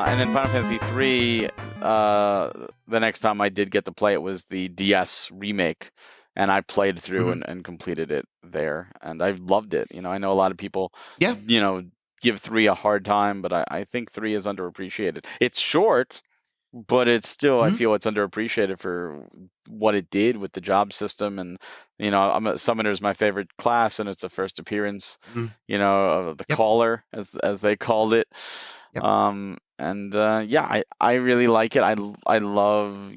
And then Final Fantasy 3, the next time I did get to play it was the DS remake. And I played through and completed it there, and I loved it. I know a lot of people, give 3 a hard time, but I think 3 is underappreciated. It's short, but it's still, I feel it's underappreciated for what it did with the job system. And Summoner is my favorite class, and it's the first appearance of the caller, as they called it. I really like it. I love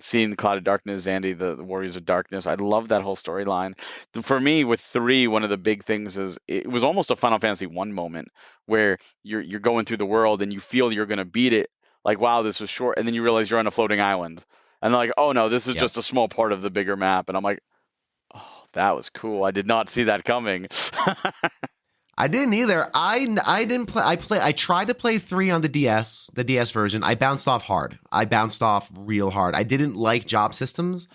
seeing the Cloud of Darkness, Zandy, the Warriors of Darkness. I love that whole storyline. For me, with 3, one of the big things is it was almost a Final Fantasy 1 moment where you're going through the world and you feel you're going to beat it. Like, wow, this was short. And then you realize you're on a floating island. And they're like, oh, no, this is just a small part of the bigger map. And I'm like, oh, that was cool. I did not see that coming. I didn't either. I didn't play. I tried to play 3 on the DS version. I bounced off hard. I bounced off real hard. I didn't like job systems,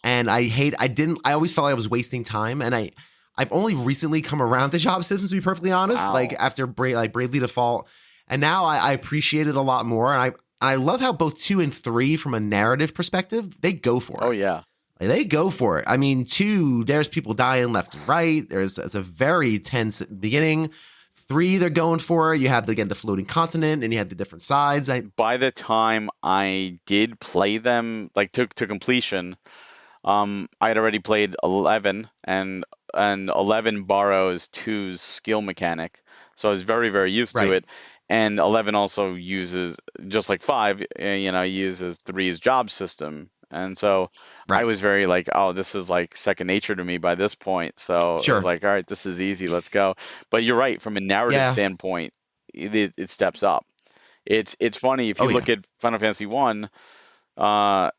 and I always felt like I was wasting time. And I've only recently come around to job systems, to be perfectly honest. Wow. Like after Bravely Default, and now I appreciate it a lot more. And I love how both 2 and 3, from a narrative perspective, they go for it. Oh yeah. They go for it. I mean, 2, there's people dying left and right. It's a very tense beginning. 3, they're going for it. You have, again, the floating continent, and you have the different sides. By the time I did play them, like to completion, I had already played 11, and 11 borrows 2's skill mechanic. So I was very, very used to it. And 11 also uses, just like 5, uses 3's job system. And so I was very like, oh, this is like second nature to me by this point. So I was like, all right, this is easy. Let's go. But you're right. From a narrative standpoint, it steps up. It's funny. If you look at Final Fantasy 1,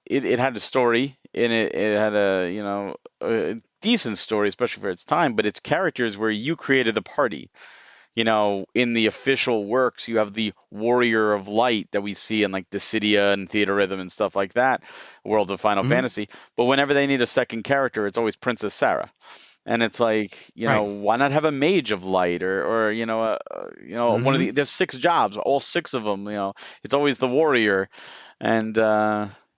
it had a story in it. It had a decent story, especially for its time. But its characters where you created the party. In the official works, you have the Warrior of Light that we see in like Dissidia and Theater Rhythm and stuff like that, Worlds of Final Fantasy. But whenever they need a second character, it's always Princess Sarah. And it's like, why not have a Mage of Light or one of the, there's 6 jobs, all 6 of them, it's always the Warrior and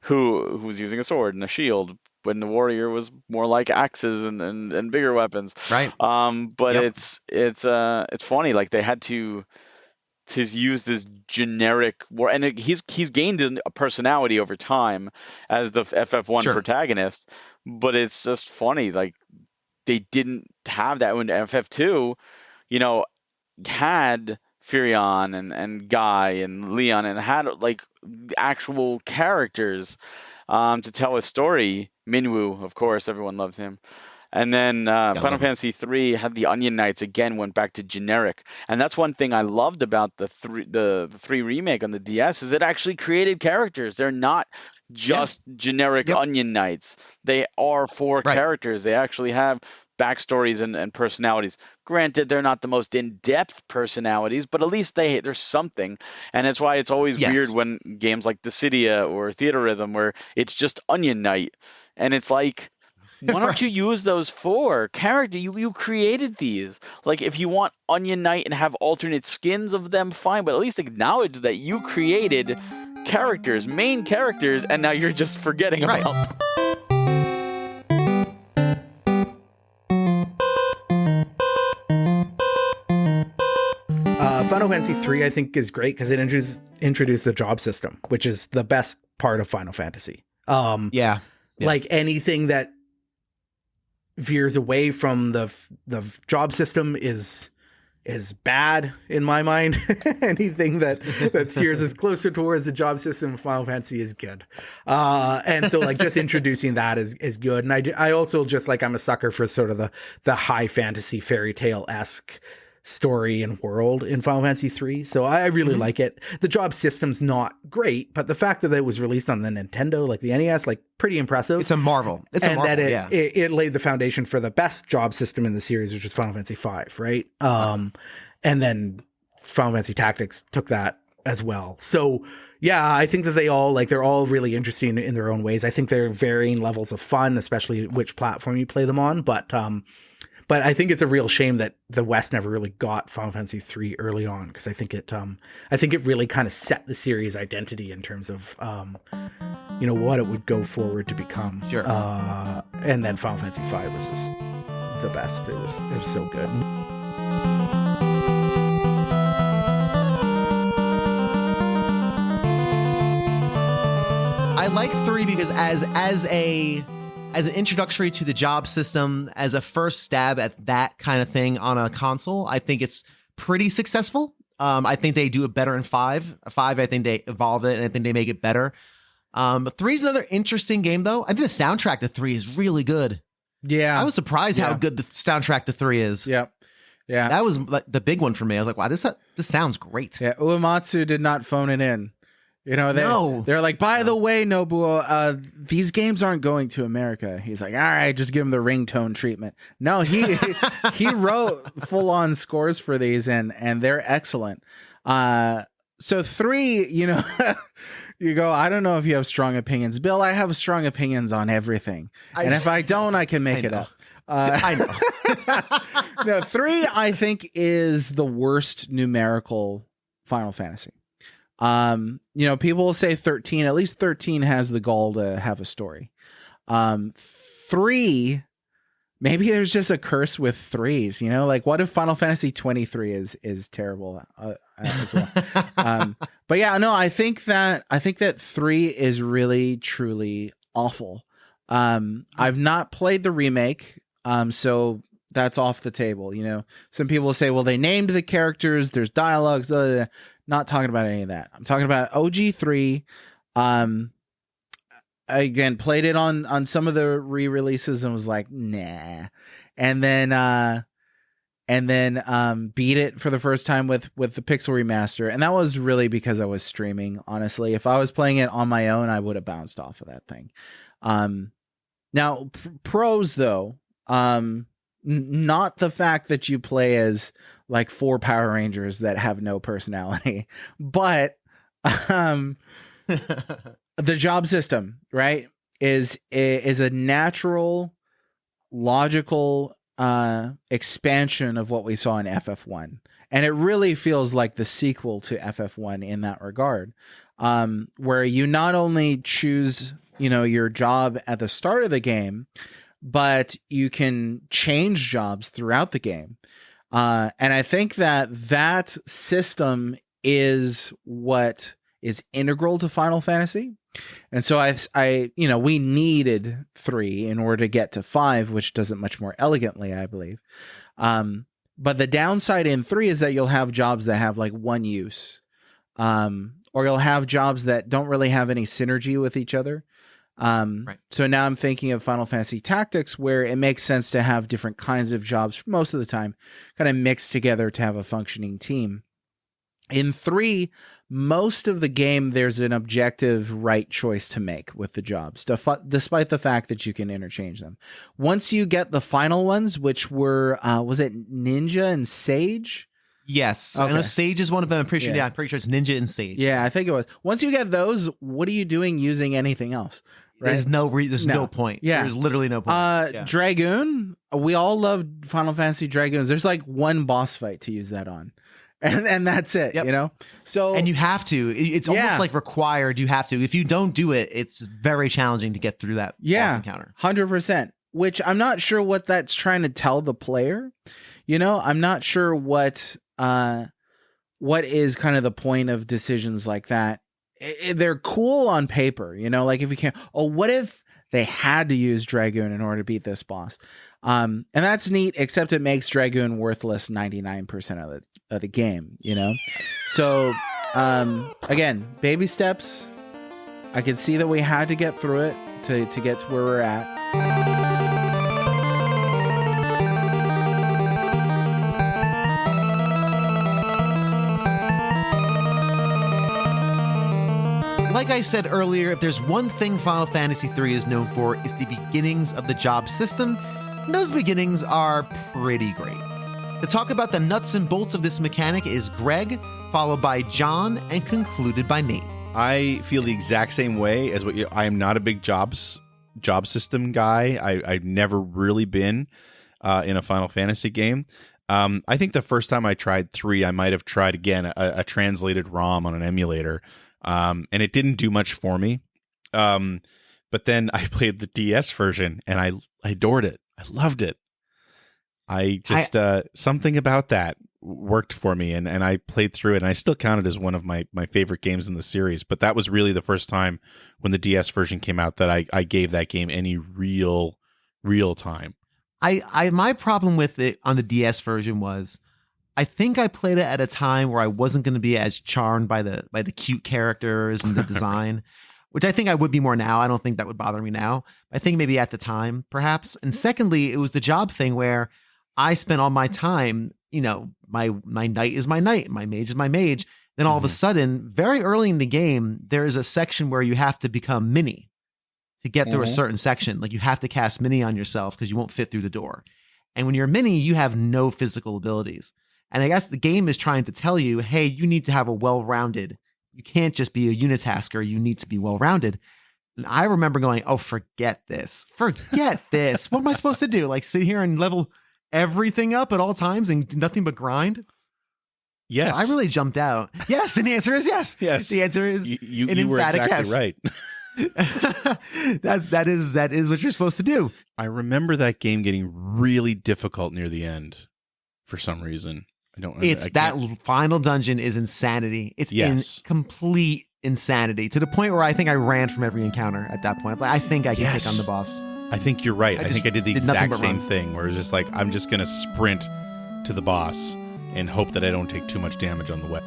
who's using a sword and a shield. When the Warrior was more like axes and bigger weapons, right? But it's funny. Like they had to use this generic war, and he's gained a personality over time as the FF1 protagonist. But it's just funny. Like they didn't have that when FF2, had Furion and Guy and Leon and had like actual characters to tell a story. Minwoo, of course, everyone loves him. And then Final Fantasy 3 had the Onion Knights, again went back to generic. And that's one thing I loved about the 3 remake on the DS is it actually created characters. They're not just generic Onion Knights. They are 4 characters. They actually have backstories and personalities. Granted, they're not the most in-depth personalities, but at least there's something. And that's why it's always weird when games like Dissidia or Theater Rhythm where it's just Onion Knight. And it's like, why don't you use those 4 characters? You created these. Like, if you want Onion Knight and have alternate skins of them, fine, but at least acknowledge that you created characters, main characters, and now you're just forgetting about them. Final Fantasy 3, I think, is great because it introduced the job system, which is the best part of Final Fantasy. Like anything that veers away from the job system is bad in my mind. Anything that steers us closer towards the job system of Final Fantasy is good. And so like just introducing that is good. And I also just like, I'm a sucker for sort of the high fantasy fairy tale-esque story and world in Final Fantasy 3. So I really like it. The job system's not great, but the fact that it was released on the Nintendo, like the NES, like pretty impressive. It's a marvel. That it laid the foundation for the best job system in the series, which was Final Fantasy 5, right? And then Final Fantasy Tactics took that as well. So yeah, I think that they're all really interesting in their own ways. I think they're varying levels of fun, especially which platform you play them on. But I think it's a real shame that the West never really got Final Fantasy 3 early on, because I think it really kind of set the series identity in terms of what it would go forward to become. Sure. And then Final Fantasy 5 was just the best. It was so good. I like 3 because as an introductory to the job system, as a first stab at that kind of thing on a console, I think it's pretty successful. I think they do it better in 5. 5, I think they evolve it, and I think they make it better. 3 is another interesting game, though. I think the soundtrack to 3 is really good. Yeah. I was surprised how good the soundtrack to 3 is. Yep. Yeah. That was like the big one for me. I was like, wow, this sounds great. Yeah. Uematsu did not phone it in. You know, they're like, by the way, Nobuo, these games aren't going to America. He's like, all right, just give him the ringtone treatment. No, he wrote full on scores for these, and they're excellent. So 3, you know, you go, I don't know if you have strong opinions. Bill, I have strong opinions on everything. And if I don't, I can make it up. I know. No, 3, I think, is the worst numerical Final Fantasy. You know, people will say 13. At least 13 has the gall to have a story. 3, maybe there's just a curse with 3s. You know, like what if Final Fantasy 23 is terrible as well? But yeah, no, I think that 3 is really truly awful. I've not played the remake, so that's off the table. You know, some people will say, well, they named the characters, there's dialogues. Not talking about any of that. I'm talking about OG3. Again, played it on some of the re-releases and was like, nah. And then beat it for the first time with the Pixel Remaster. And that was really because I was streaming, honestly. If I was playing it on my own, I would have bounced off of that thing. Now, pros, though, not the fact that you play as like 4 Power Rangers that have no personality, but the job system, right, is a natural, logical expansion of what we saw in FF1, and it really feels like the sequel to FF1 in that regard, where you not only choose, you know, your job at the start of the game, but you can change jobs throughout the game. And I think that system is what is integral to Final Fantasy. And so I, you know, we needed 3 in order to get to 5, which does it much more elegantly, I believe. But the downside in 3 is that you'll have jobs that have like one use, or you'll have jobs that don't really have any synergy with each other. Right. So now I'm thinking of Final Fantasy Tactics, where it makes sense to have different kinds of jobs most of the time kind of mixed together to have a functioning team. In 3, most of the game, there's an objective right choice to make with the jobs, despite the fact that you can interchange them. Once you get the final ones, which were, was it Ninja and Sage? Yes. Okay. I know Sage is one of them. I'm pretty sure it's Ninja and Sage. Yeah, I think it was. Once you get those, what are you doing using anything else? Right? There's no point. Yeah. There's literally no point. Dragoon. We all love Final Fantasy Dragoons. There's like one boss fight to use that on. And that's it, you know? So, and you have to. It's almost like required. You have to. If you don't do it, it's very challenging to get through that boss encounter. 100%. Which I'm not sure what that's trying to tell the player. You know, I'm not sure what is kind of the point of decisions like that. They're cool on paper, you know, like if you can't, what if they had to use Dragoon in order to beat this boss? And that's neat, except it makes Dragoon worthless 99% of the game, you know? So, again, baby steps. I could see that we had to get through it to get to where we're at. Like I said earlier, if there's one thing Final Fantasy III is known for, it's the beginnings of the job system. And those beginnings are pretty great. To talk about the nuts and bolts of this mechanic is Greg, followed by John, and concluded by Nate. I feel the exact same way as what I am not a big job system guy. I've never really been in a Final Fantasy game. I think the first time I tried 3, I might have tried again a translated ROM on an emulator. And it didn't do much for me. But then I played the DS version and I adored it. I loved it. I just something about that worked for me, and I played through it, and I still count it as one of my favorite games in the series. But that was really the first time when the DS version came out that I gave that game any real time. My problem with it on the DS version was I think I played it at a time where I wasn't going to be as charmed by the cute characters and the design, which I think I would be more now. I don't think that would bother me now. I think maybe at the time, perhaps. And secondly, it was the job thing where I spent all my time, my knight is my knight, my mage is my mage. Then all of a sudden, very early in the game, there is a section where you have to become mini to get through a certain section. Like you have to cast mini on yourself because you won't fit through the door. And when you're mini, you have no physical abilities. And I guess the game is trying to tell you, hey, you need to have a well-rounded, you can't just be a unitasker, you need to be well-rounded. And I remember going, oh, forget this. What am I supposed to do? Like sit here and level everything up at all times and do nothing but grind? Yes. I really jumped out. Yes. And the answer is yes. Yes. The answer is you an were emphatic exactly yes. right. that is what you're supposed to do. I remember that game getting really difficult near the end for some reason. That final dungeon is insanity. It's in complete insanity to the point where I think I ran from every encounter at that point. Like, I think I can take on the boss. I think you're right. I think I did the exact same thing where it's just like, I'm just going to sprint to the boss and hope that I don't take too much damage on the way.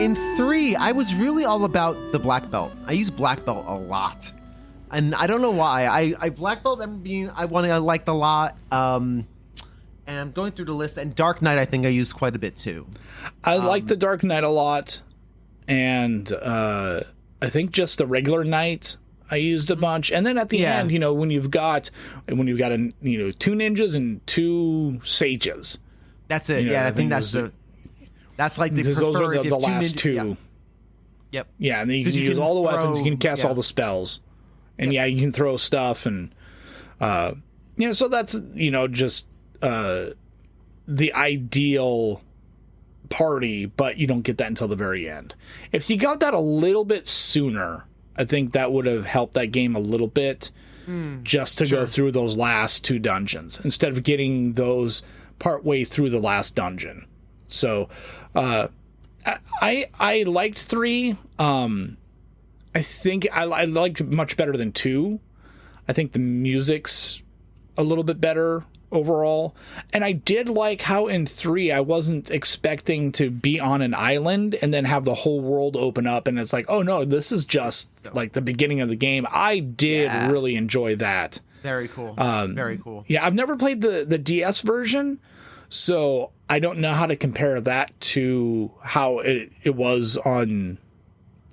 In 3, I was really all about the black belt. I use black belt a lot. And I don't know why. I black belt I liked a lot. And I'm going through the list. And Dark Knight, I think I used quite a bit too. I like the Dark Knight a lot. And I think just the regular Knight I used a bunch. And then at the end, when you've got 2 ninjas and 2 sages. That's it. I think that's like the preferred. Those are the last 2. Yeah. Yep. Yeah, and then you can use all the weapons. You can cast all the spells. And you can throw stuff, and so that's just the ideal party, but you don't get that until the very end. If you got that a little bit sooner, I think that would have helped that game a little bit, just to go through those last 2 dungeons instead of getting those partway through the last dungeon. So, I liked 3. I think I liked it much better than 2. I think the music's a little bit better overall. And I did like how in 3 I wasn't expecting to be on an island and then have the whole world open up and it's like, oh no, this is just like the beginning of the game. I did really enjoy that. Very cool. Very cool. Yeah, I've never played the DS version, so I don't know how to compare that to how it was on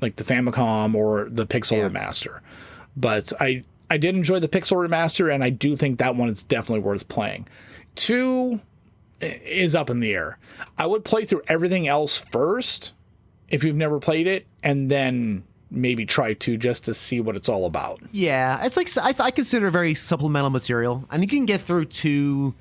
like the Famicom or the Pixel Remaster. But I did enjoy the Pixel Remaster, and I do think that one is definitely worth playing. 2 is up in the air. I would play through everything else first if you've never played it, and then maybe try 2 just to see what it's all about. Yeah, it's like I consider it very supplemental material, and you can get through 2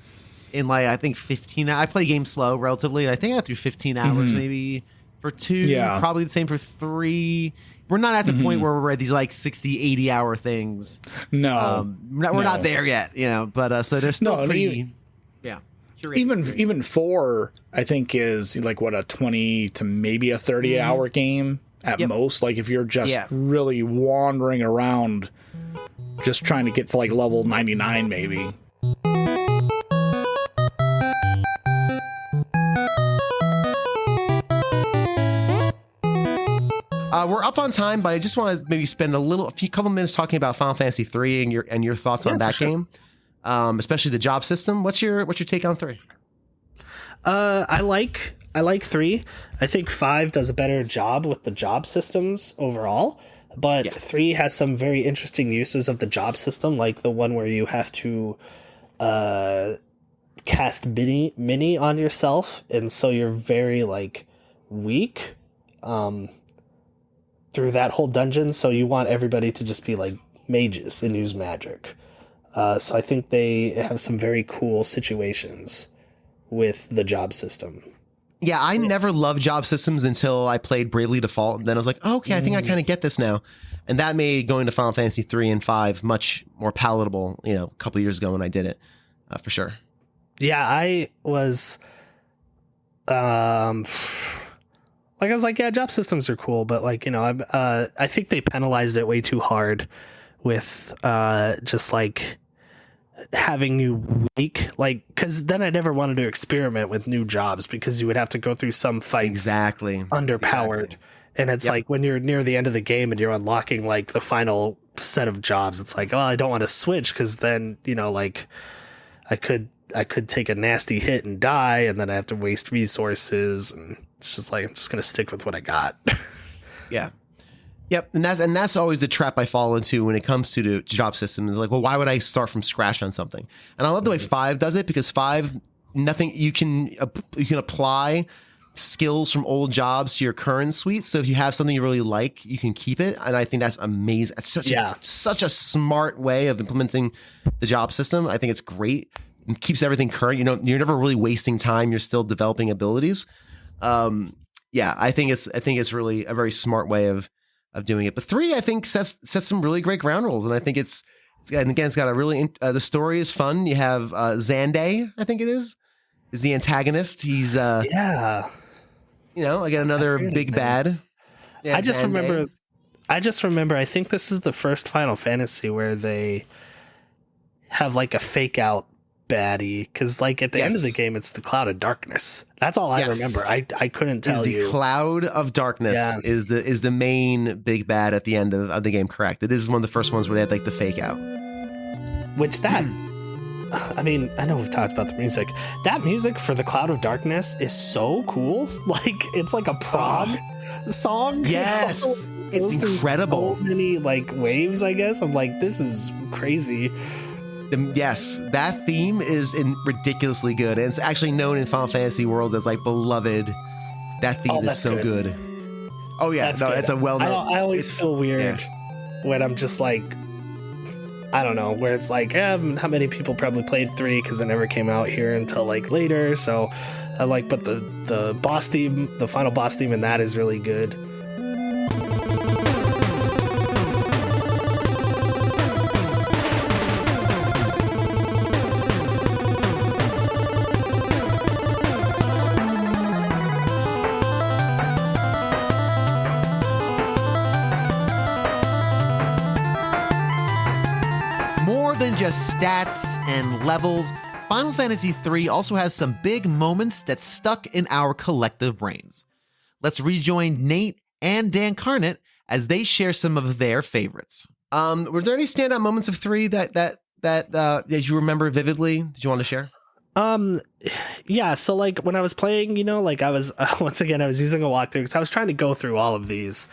in like I think 15. I play games slow relatively, and I think I got through 15 hours maybe. For 2, probably the same for 3. We're not at the point where we're at these like 60, 80 hour things. No, we're not there yet, but so there's still pretty, even 4, I think is like what, a 20 to maybe a 30 hour game at most. Like if you're just really wandering around, just trying to get to like level 99 maybe. We're up on time, but I just want to maybe spend a couple minutes talking about Final Fantasy 3 and your thoughts on that game, especially the job system. What's your take on 3? I like 3. I think 5 does a better job with the job systems overall, but 3 has some very interesting uses of the job system, like the one where you have to cast mini on yourself, and so you're very like weak. Through that whole dungeon, so you want everybody to just be like mages and use magic. So I think they have some very cool situations with the job system. Yeah, I never loved job systems until I played Bravely Default. And then I was like, oh, okay, I think I kind of get this now. And that made going to Final Fantasy 3 and 5 much more palatable, a couple years ago when I did it, for sure. Yeah, I was, I was like, yeah, job systems are cool, but I think they penalized it way too hard with just like having you weak, because then I never wanted to experiment with new jobs because you would have to go through some fights exactly underpowered. Exactly. And it's like when you're near the end of the game and you're unlocking like the final set of jobs, it's like, oh, I don't want to switch because then, I could take a nasty hit and die, and then I have to waste resources, and it's just like I'm just gonna stick with what I got. Yeah. Yep, and that's always the trap I fall into when it comes to the job system. Is like, well, why would I start from scratch on something? And I love the way 5 does it, because 5, nothing you can apply skills from old jobs to your current suite. So if you have something you really like, you can keep it, and I think that's amazing. It's such a smart way of implementing the job system. I think it's great. It keeps everything current. You're never really wasting time. You're still developing abilities. I think it's really a very smart way of doing it. But 3, I think sets some really great ground rules, and I think it's got a really the story is fun. You have Xande, I think it is the antagonist. He's again another big bad. Yeah, I just remember I think this is the first Final Fantasy where they have like a fake out baddie, because like at the end of the game it's the Cloud of Darkness. That's all I remember. I couldn't tell you. The Cloud of Darkness is the main big bad at the end of the game. Correct. It is one of the first ones where they had like the fake out. Which that I mean, I know we've talked about the music. That music for the Cloud of Darkness is so cool. Like it's like a prom song. Yes. It's incredible. So many like waves, I guess. I'm like, this is crazy. Yes, that theme is ridiculously good, and it's actually known in Final Fantasy world as like beloved. That theme is so good. Oh yeah, it's a well-known. I always feel weird when I'm just like, I don't know, where it's like, how many people probably played 3 because it never came out here until like later. So I like, but the boss theme, the final boss theme in that is really good. Just stats and levels, Final Fantasy III also has some big moments that stuck in our collective brains. Let's rejoin Nate and Dan Carnett as they share some of their favorites. Were there any standout moments of 3 that you remember vividly? Did you want to share? Yeah, so like when I was playing, I was once again I was using a walkthrough because I was trying to go through all of these.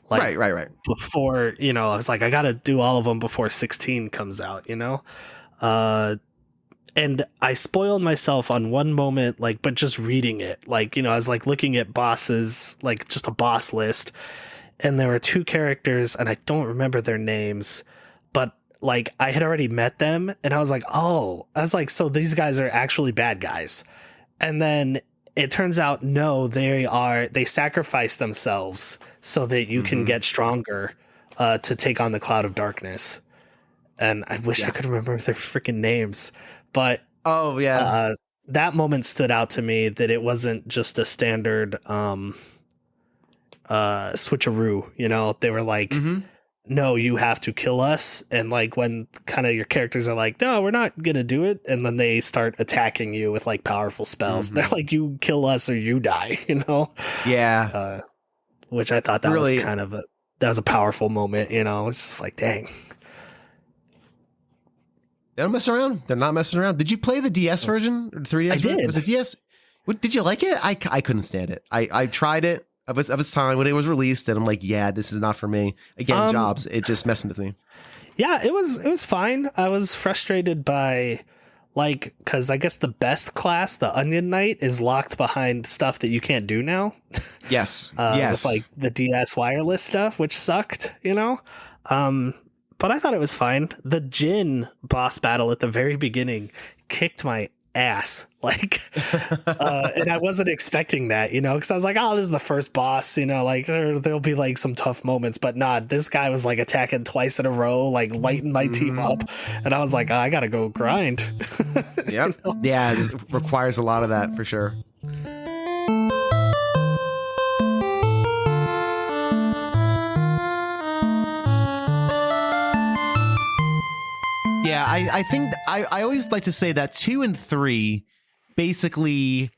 Like, right. Before, I was like, I got to do all of them before 16 comes out, and I spoiled myself on one moment, but just reading it, I was like looking at bosses, like just a boss list, and there were 2 characters and I don't remember their names, but like I had already met them and I was like, so these guys are actually bad guys. And then it turns out, no, they sacrifice themselves so that you can get stronger to take on the Cloud of Darkness. And I wish I could remember their freaking names. But that moment stood out to me, that it wasn't just a standard switcheroo. They were like, no, you have to kill us. And like when kind of your characters are like, no, we're not going to do it. And then they start attacking you with like powerful spells. They're like, you kill us or you die, Yeah. Which I thought that really was that was a powerful moment, It's just like, dang. They don't mess around. They're not messing around. Did you play the DS version or the 3DS? I did. Was it DS? Did you like it? I couldn't stand it. I tried it of its time when it was released, and I'm like, yeah, this is not for me. Again, jobs, it just messed with me. Yeah, it was fine. I was frustrated by because I guess the best class, the Onion Knight, is locked behind stuff that you can't do now. Yes. With like the DS wireless stuff, which sucked, But I thought it was fine. The Jin boss battle at the very beginning kicked my ass. Like, and I wasn't expecting that, because I was like, oh, this is the first boss, like there'll be like some tough moments, but nah, this guy was like attacking twice in a row, like lighting my team up, and I was like, oh, I gotta go grind. Yep. Yeah, it requires a lot of that for sure. Yeah, I think I always like to say that 2 and 3 basically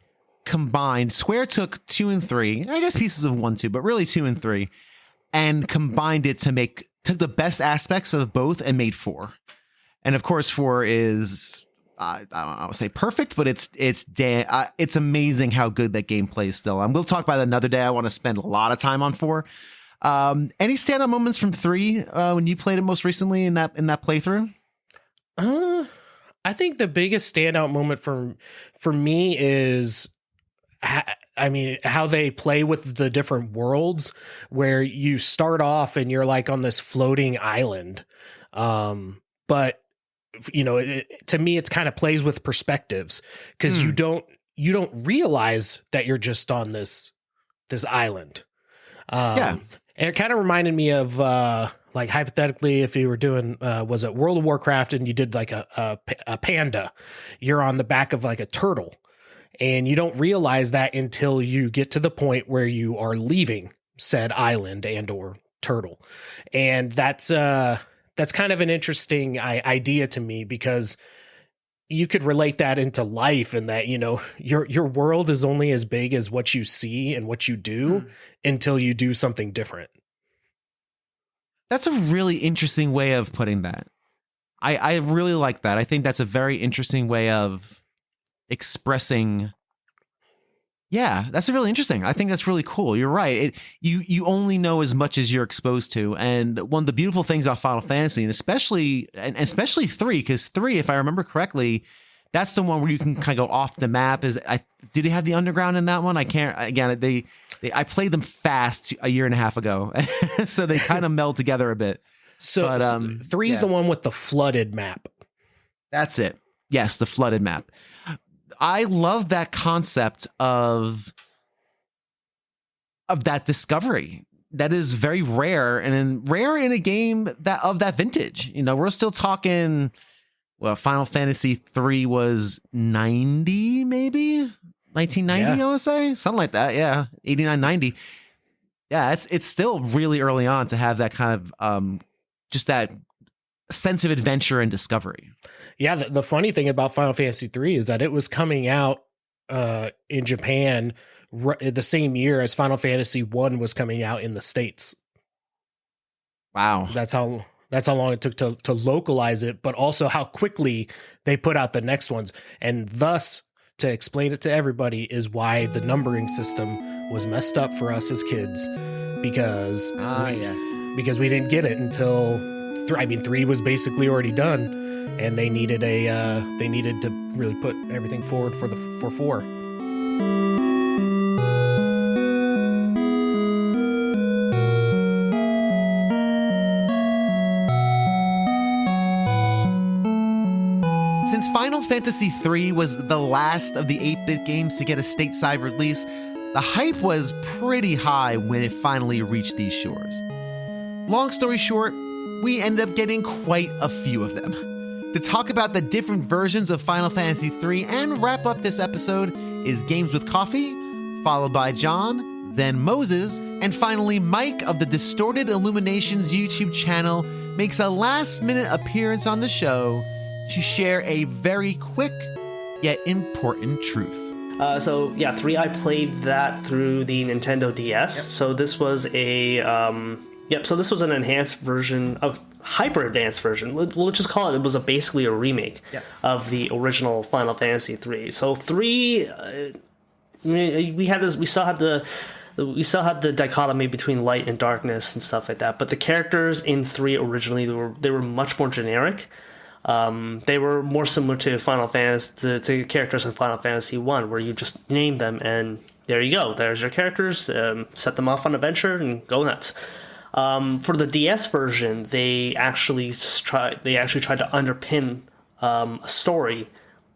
combined. Square took 2 and 3, I guess pieces of 1 too, but really 2 and 3, and combined it took the best aspects of both and made 4. And of course, 4 is I would say perfect, but it's amazing how good that game plays still. We'll talk about it another day. I want to spend a lot of time on 4. Any standout moments from 3 when you played it most recently in that playthrough? I think the biggest standout moment for me is, how they play with the different worlds, where you start off and you're like on this floating island. But to me, it's kind of plays with perspectives, because you don't realize that you're just on this island. And it kind of reminded me of, like, hypothetically, if you were doing, was it World of Warcraft, and you did like a panda, you're on the back of like a turtle, and you don't realize that until you get to the point where you are leaving said island and or turtle. And that's kind of an interesting idea to me, because you could relate that into life, and that, your world is only as big as what you see and what you do until you do something different. That's a really interesting way of putting that. I really like that. I think that's a very interesting way of expressing. Yeah, that's really interesting. I think that's really cool. You're right. You only know as much as you're exposed to. And one of the beautiful things about Final Fantasy, and especially 3, because 3, if I remember correctly, that's the one where you can kind of go off the map. Did they have the underground in that one? I can't. Again, I played them fast a year and a half ago, so they kind of meld together a bit. So 3 is the one with the flooded map. That's it. Yes, the flooded map. I love that concept of that discovery. That is very rare, and rare in a game of that vintage. We're still talking. Well, Final Fantasy 3 was 90, maybe 1990. I want to say something like that. Yeah, 89, 90. Yeah, it's still really early on to have that kind of just that sense of adventure and discovery. Yeah, the funny thing about Final Fantasy 3 is that it was coming out in Japan the same year as Final Fantasy 1 was coming out in the States. Wow. That's how long it took to localize it, but also how quickly they put out the next ones. And thus, to explain it to everybody, is why the numbering system was messed up for us as kids, because we didn't get it until 3 was basically already done. And they needed to really put everything forward for 4. Since Final Fantasy III was the last of the 8-bit games to get a stateside release, the hype was pretty high when it finally reached these shores. Long story short, we ended up getting quite a few of them. To talk about the different versions of Final Fantasy III and wrap up this episode is Games with Coffee, followed by John, then Moses, and finally Mike of the Distorted Illuminations YouTube channel makes a last-minute appearance on the show to share a very quick yet important truth. 3, I played that through the Nintendo DS. Yep. So this was this was an enhanced version of hyper advanced version. We'll just call it. It was basically a remake of the original Final Fantasy 3. So 3, we had this. We still had the dichotomy between light and darkness and stuff like that. But the characters in 3 originally they were much more generic. They were more similar to Final Fantasy to characters in Final Fantasy 1, where you just name them and there you go. There's your characters. Set them off on an adventure and go nuts. For the DS version, they actually tried to underpin a story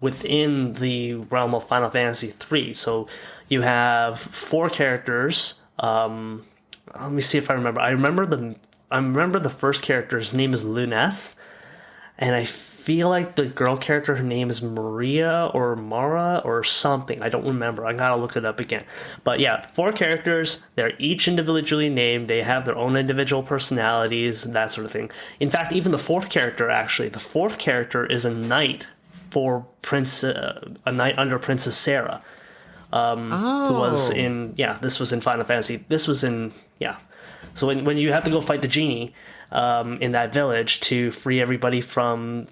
within the realm of Final Fantasy III. So you have 4 characters. Let me see if I remember. I remember the first character's name is Luneth, and I feel like the girl character, her name is Maria or Mara or something. I don't remember. I gotta look it up again. But yeah, 4 characters. They're each individually named. They have their own individual personalities and that sort of thing. In fact, even the 4th character, is a knight for a knight under Princess Sarah. Who was in this was in Final Fantasy. This was in So when you have to go fight the genie in that village to free everybody from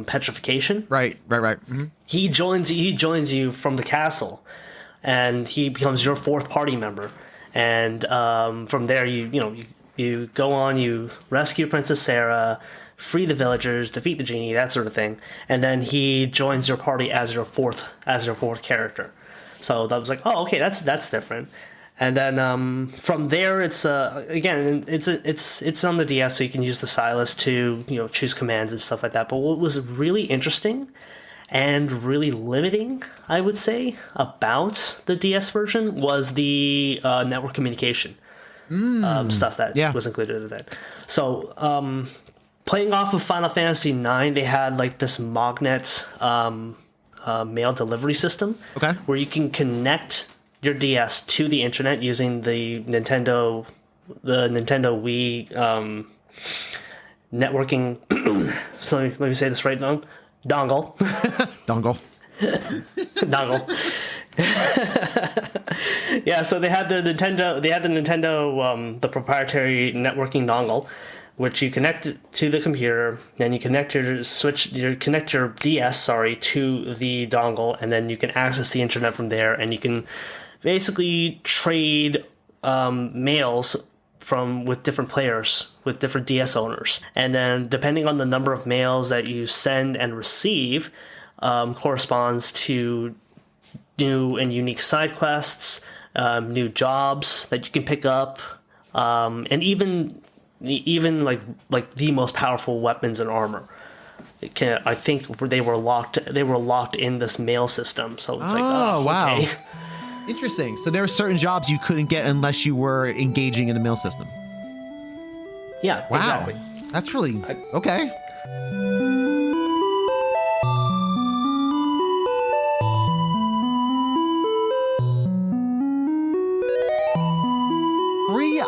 petrification, right. Mm-hmm. He joins you from the castle, and he becomes your 4th party member. And from there, you go on, you rescue Princess Sarah, free the villagers, defeat the genie, that sort of thing, and then he joins your party as your fourth character. So that was like, oh, okay, that's different. And then from there, it's again, it's on the DS, so you can use the stylus to choose commands and stuff like that. But what was really interesting and really limiting, I would say, about the DS version was the network communication stuff that was included in that. So playing off of Final Fantasy IX, they had like this Mognet mail delivery system, where you can connect your DS to the internet using the Nintendo Wii networking. So let me say this right now. Dongle. Yeah, so they had the Nintendo, the proprietary networking dongle, which you connect to the computer, then you connect your DS, to the dongle, and then you can access the internet from there, and you can basically trade mails with different players, with different DS owners. And then depending on the number of mails that you send and receive, corresponds to new and unique side quests, new jobs that you can pick up, and even like the most powerful weapons and armor. I think they were locked in this mail system. So it's wow. Okay. Interesting. So there are certain jobs you couldn't get unless you were engaging in the mail system. Yeah, wow. Exactly. That's really okay.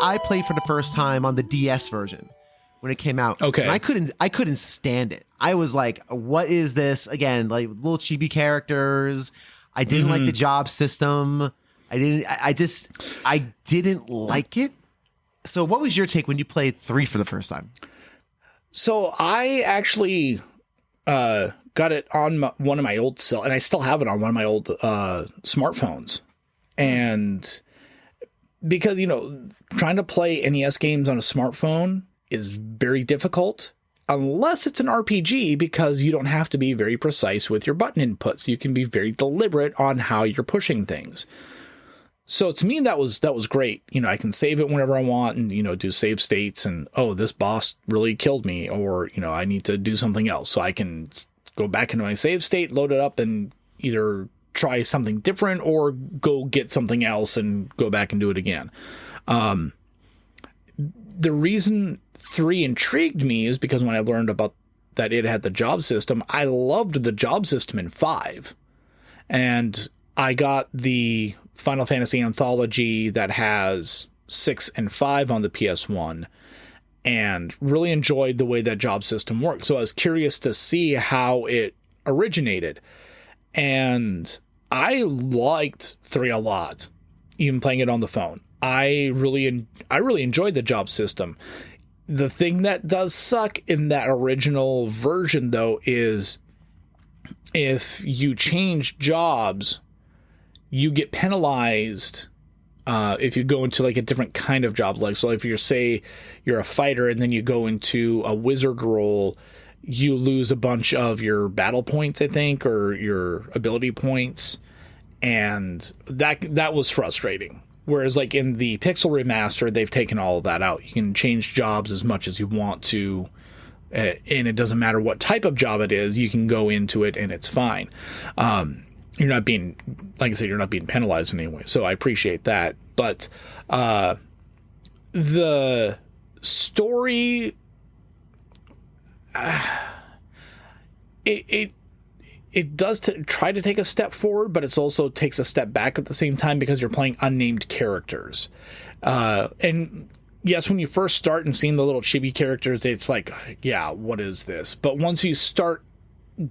I played for the first time on the DS version when it came out. Okay. And I couldn't stand it. I was like, what is this? Again, like little chibi characters. I didn't like the job system. I didn't like it. So what was your take when you played 3 for the first time? So I actually got it on one of my old and I still have it on one of my old smartphones. And because, trying to play NES games on a smartphone is very difficult unless it's an RPG, because you don't have to be very precise with your button inputs. You can be very deliberate on how you're pushing things. So to me, that was great. I can save it whenever I want and, do save states and, oh, this boss really killed me, or, I need to do something else. So I can go back into my save state, load it up, and either try something different or go get something else and go back and do it again. The reason 3 intrigued me is because when I learned about that it had the job system, I loved the job system in 5. And I got the Final Fantasy Anthology that has 6 and 5 on the PS1 and really enjoyed the way that job system worked. So I was curious to see how it originated. And I liked 3 a lot, even playing it on the phone. I really enjoyed the job system. The thing that does suck in that original version, though, is if you change jobs, you get penalized if you go into like a different kind of job. Like, so if you're a fighter and then you go into a wizard role, you lose a bunch of your battle points, I think, or your ability points. And that was frustrating. Whereas like in the Pixel Remaster, they've taken all of that out. You can change jobs as much as you want to and it doesn't matter what type of job it is. You can go into it and it's fine. You're not being, like I said, you're not being penalized in any way. So I appreciate that. But the story, it does try to take a step forward, but it also takes a step back at the same time because you're playing unnamed characters. And yes, when you first start and seeing the little chibi characters, it's like, yeah, what is this? But once you start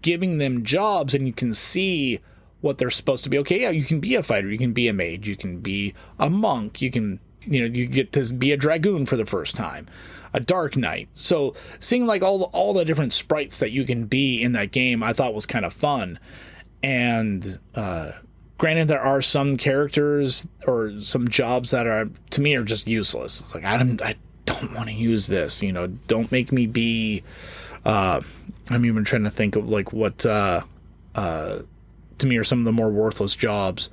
giving them jobs and you can see what they're supposed to be, okay, yeah, you can be a fighter, you can be a mage, you can be a monk, you can, you get to be a dragoon for the first time, a dark knight. So seeing like all the different sprites that you can be in that game, I thought was kind of fun. And granted, there are some characters or some jobs that are, to me, are just useless. It's like, I don't want to use this, don't make me be, I'm even trying to think of like what, to me are some of the more worthless jobs.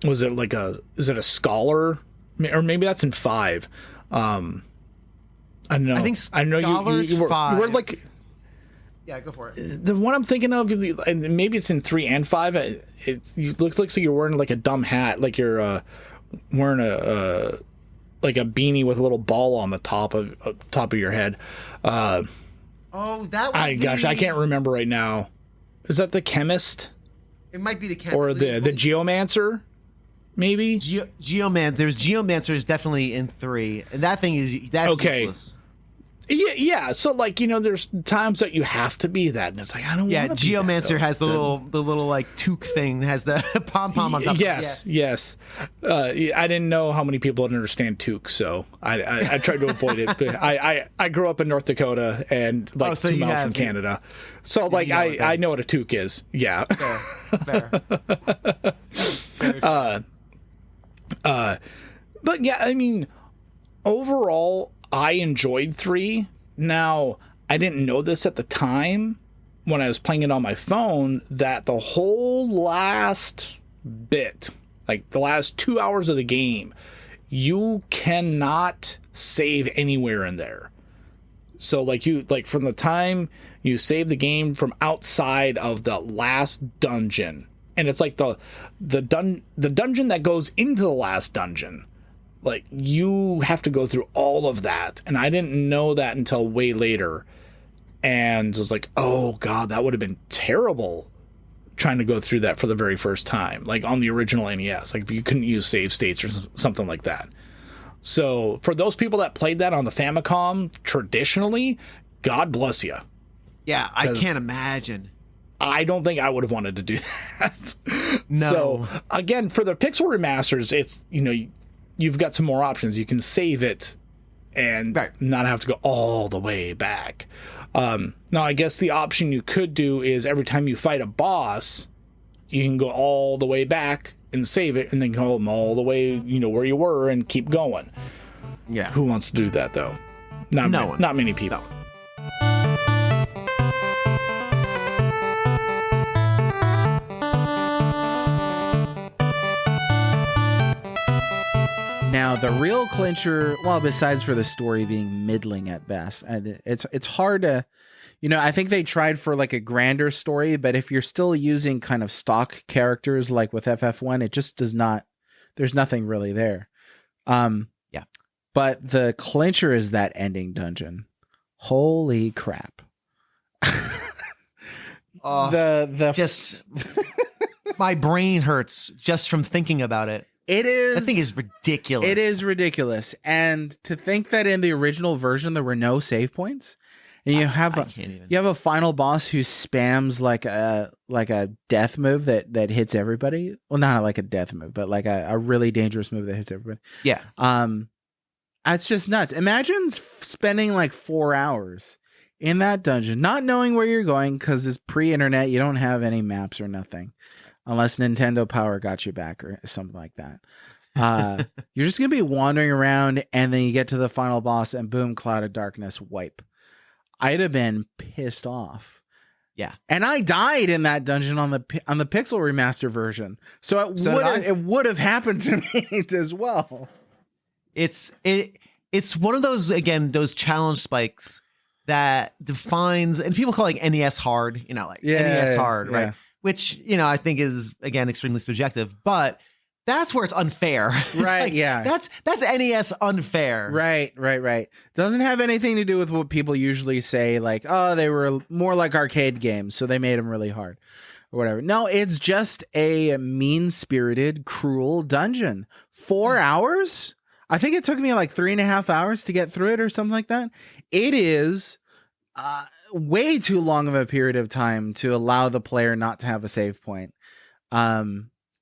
Is it a scholar? Or maybe that's in 5. I don't know. I know you were like, yeah, go for it. The one I'm thinking of, and maybe it's in 3 and 5. It looks like you're wearing like a dumb hat, like you're wearing a like a beanie with a little ball on the top of your head. That was gosh, I can't remember right now. Is that the chemist? It might be the chemist or the geomancer. Maybe Geomancer. There's Geomancer is definitely in 3, and that's okay. Useless. Yeah. So like there's times that you have to be that, and it's like I don't. Yeah, Geomancer has the little like toque thing that has the pom pom on top. Yes. I didn't know how many people didn't understand toque, so I tried to avoid it. But I grew up in North Dakota and 2 miles from Canada, so like I know what a toque is. Yeah. Fair. But yeah, I mean, overall, I enjoyed 3. Now, I didn't know this at the time when I was playing it on my phone, that the whole last bit, like the last 2 hours of the game, you cannot save anywhere in there. So like from the time you save the game from outside of the last dungeon, and it's like the dungeon that goes into the last dungeon, like you have to go through all of that, and I didn't know that until way later, and I was like, oh god, that would have been terrible trying to go through that for the very first time, like on the original NES, like if you couldn't use save states or something like that. So for those people that played that on the Famicom traditionally, God bless you. Yeah, I can't imagine. I don't think I would have wanted to do that. No. So again, for the pixel remasters, it's you've got some more options. You can save it and not have to go all the way back. Now, I guess the option you could do is every time you fight a boss, you can go all the way back and save it, and then go all the way where you were and keep going. Yeah. Who wants to do that though? Not many people. No. Now, the real clincher, well, besides for the story being middling at best, it's hard to, I think they tried for like a grander story, but if you're still using kind of stock characters like with FF1, it just does not, there's nothing really there. Yeah. But the clincher is that ending dungeon. Holy crap. Just my brain hurts just from thinking about it. It is. That thing is ridiculous. It is ridiculous. And to think that in the original version there were no save points, and you have a final boss who spams like a death move that hits everybody. Well, not like a death move, but like a really dangerous move that hits everybody. Yeah. It's just nuts. Imagine spending like 4 hours in that dungeon, not knowing where you're going because it's pre-internet. You don't have any maps or nothing. Unless Nintendo Power got you back or something like that. You're just going to be wandering around, and then you get to the final boss and boom, Cloud of Darkness, wipe. I'd have been pissed off. Yeah. And I died in that dungeon on the Pixel Remaster version. So it would have happened to me as well. It's it's one of those, again, those challenge spikes that defines, and people call like NES hard, NES hard, right? Which, I think is, again, extremely subjective, but that's where it's unfair. Right, That's NES unfair. Right. Doesn't have anything to do with what people usually say, like, oh, they were more like arcade games, so they made them really hard or whatever. No, it's just a mean-spirited, cruel dungeon. 4 hours? I think it took me like 3.5 hours to get through it or something like that. It is way too long of a period of time to allow the player not to have a save point.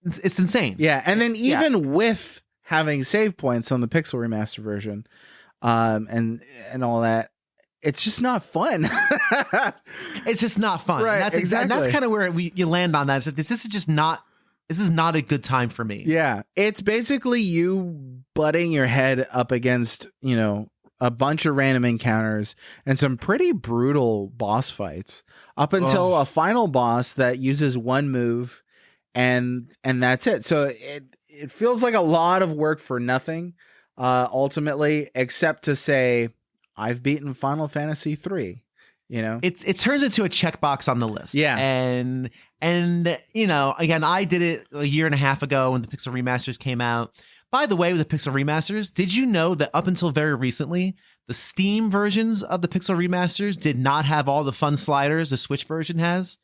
It's insane. Yeah, and then even with having save points on the Pixel Remaster version, and all that, it's just not fun. It's just not fun. Right, That's exactly. And that's kind of where you land on that. It's like, this is not a good time for me. Yeah, it's basically you butting your head up against, a bunch of random encounters and some pretty brutal boss fights up until a final boss that uses one move, and that's it. So it feels like a lot of work for nothing, ultimately, except to say I've beaten Final Fantasy 3. It turns into a checkbox on the list. Yeah. And again, I did it a year and a half ago when the Pixel Remasters came out. By the way, with the Pixel Remasters, did you know that up until very recently, the Steam versions of the Pixel Remasters did not have all the fun sliders the Switch version has,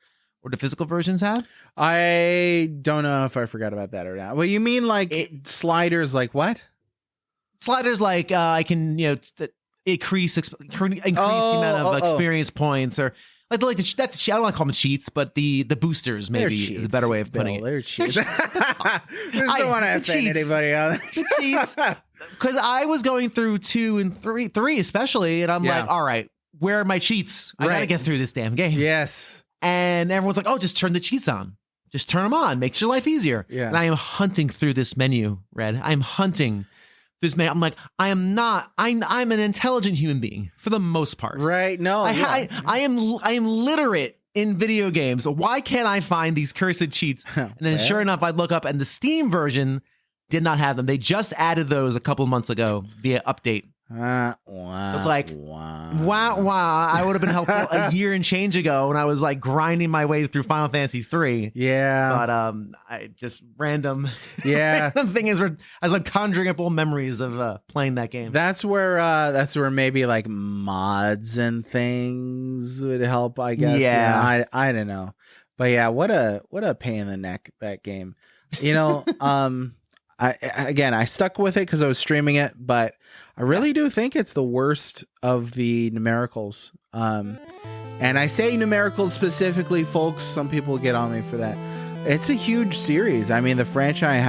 or the physical versions had? I don't know if I forgot about that or not. Well, you mean like sliders like what? Sliders like I can, increase the amount of experience points, or I don't want to call them cheats, but the boosters maybe is a better way of putting it. They're cheats. I don't want to offend anybody on that. The cheats. Because I was going through 2 and 3 especially, and I'm like, all right, where are my cheats? I gotta get through this damn game. Yes. And everyone's like, oh, just turn the cheats on. Just turn them on. Makes your life easier. Yeah. And I am hunting through this menu, Red. I'm hunting this menu. I'm like, I'm an intelligent human being for the most part. Right. No. I am literate in video games. Why can't I find these cursed cheats? And then sure enough, I'd look up and the Steam version did not have them. They just added those a couple months ago via update. Wow. It's like, wow. I would have been helpful a year and change ago when I was like grinding my way through Final Fantasy 3. Yeah. But I just random. Yeah. Random thing is, as I'm conjuring up old memories of playing that game. That's where maybe like mods and things would help, I guess. Yeah. I don't know. But yeah, what a pain in the neck that game. I stuck with it because I was streaming it, but I really do think it's the worst of the numericals. And I say numericals specifically, folks. Some people get on me for that. It's a huge series. I mean, the franchise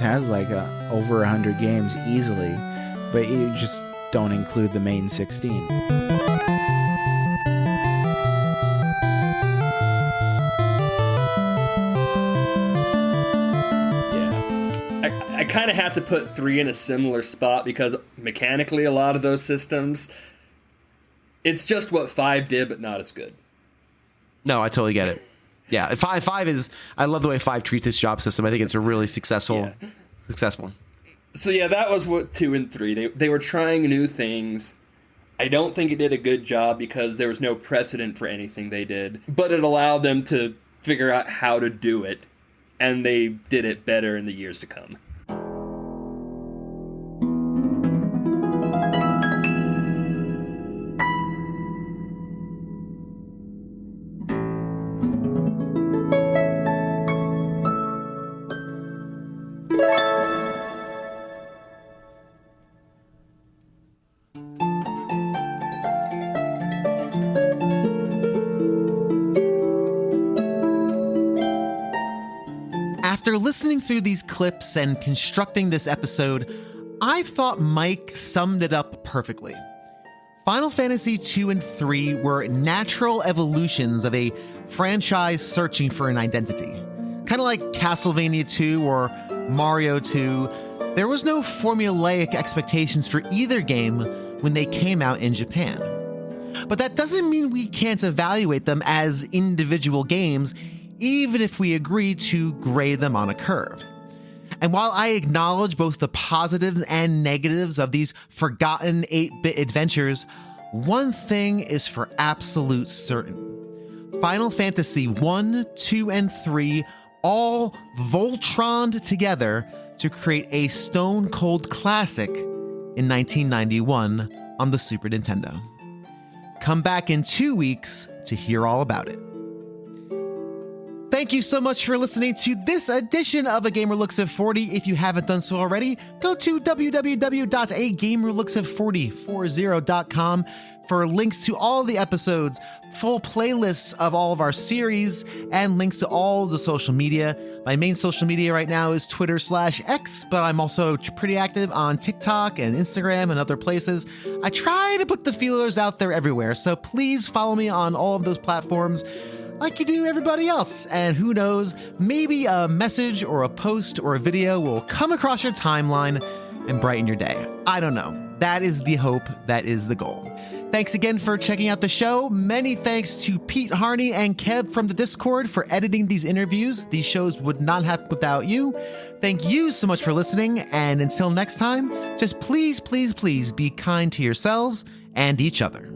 has like over 100 games easily, but you just don't include the main 16. I kind of have to put 3 in a similar spot because mechanically a lot of those systems, it's just what 5 did, but not as good. No, I totally get it. Yeah, 5 is, I love the way 5 treats its job system. I think it's a really successful. So yeah, that was what 2 and 3. They were trying new things. I don't think it did a good job because there was no precedent for anything they did, but it allowed them to figure out how to do it, and they did it better in the years to come. After listening through these clips and constructing this episode, I thought Mike summed it up perfectly. Final Fantasy 2 and 3 were natural evolutions of a franchise searching for an identity. Kind of like Castlevania 2 or Mario 2, there was no formulaic expectations for either game when they came out in Japan. But that doesn't mean we can't evaluate them as individual games, even if we agree to grade them on a curve. And while I acknowledge both the positives and negatives of these forgotten 8-bit adventures, one thing is for absolute certain. Final Fantasy 1, 2, and 3 all Voltroned together to create a stone-cold classic in 1991 on the Super Nintendo. Come back in 2 weeks to hear all about it. Thank you so much for listening to this edition of A Gamer Looks at 40. If you haven't done so already, go to www.agamerlooksaat40.com for links to all the episodes, full playlists of all of our series, and links to all the social media. My main social media right now is Twitter/X, but I'm also pretty active on TikTok and Instagram and other places. I try to put the feelers out there everywhere, so please follow me on all of those platforms like you do everybody else. And who knows, maybe a message or a post or a video will come across your timeline and brighten your day. I don't know. That is the hope. That is the goal. Thanks again for checking out the show. Many thanks to Pete Harney and Kev from the Discord for editing these interviews. These shows would not happen without you. Thank you so much for listening. And until next time, just please, please, please be kind to yourselves and each other.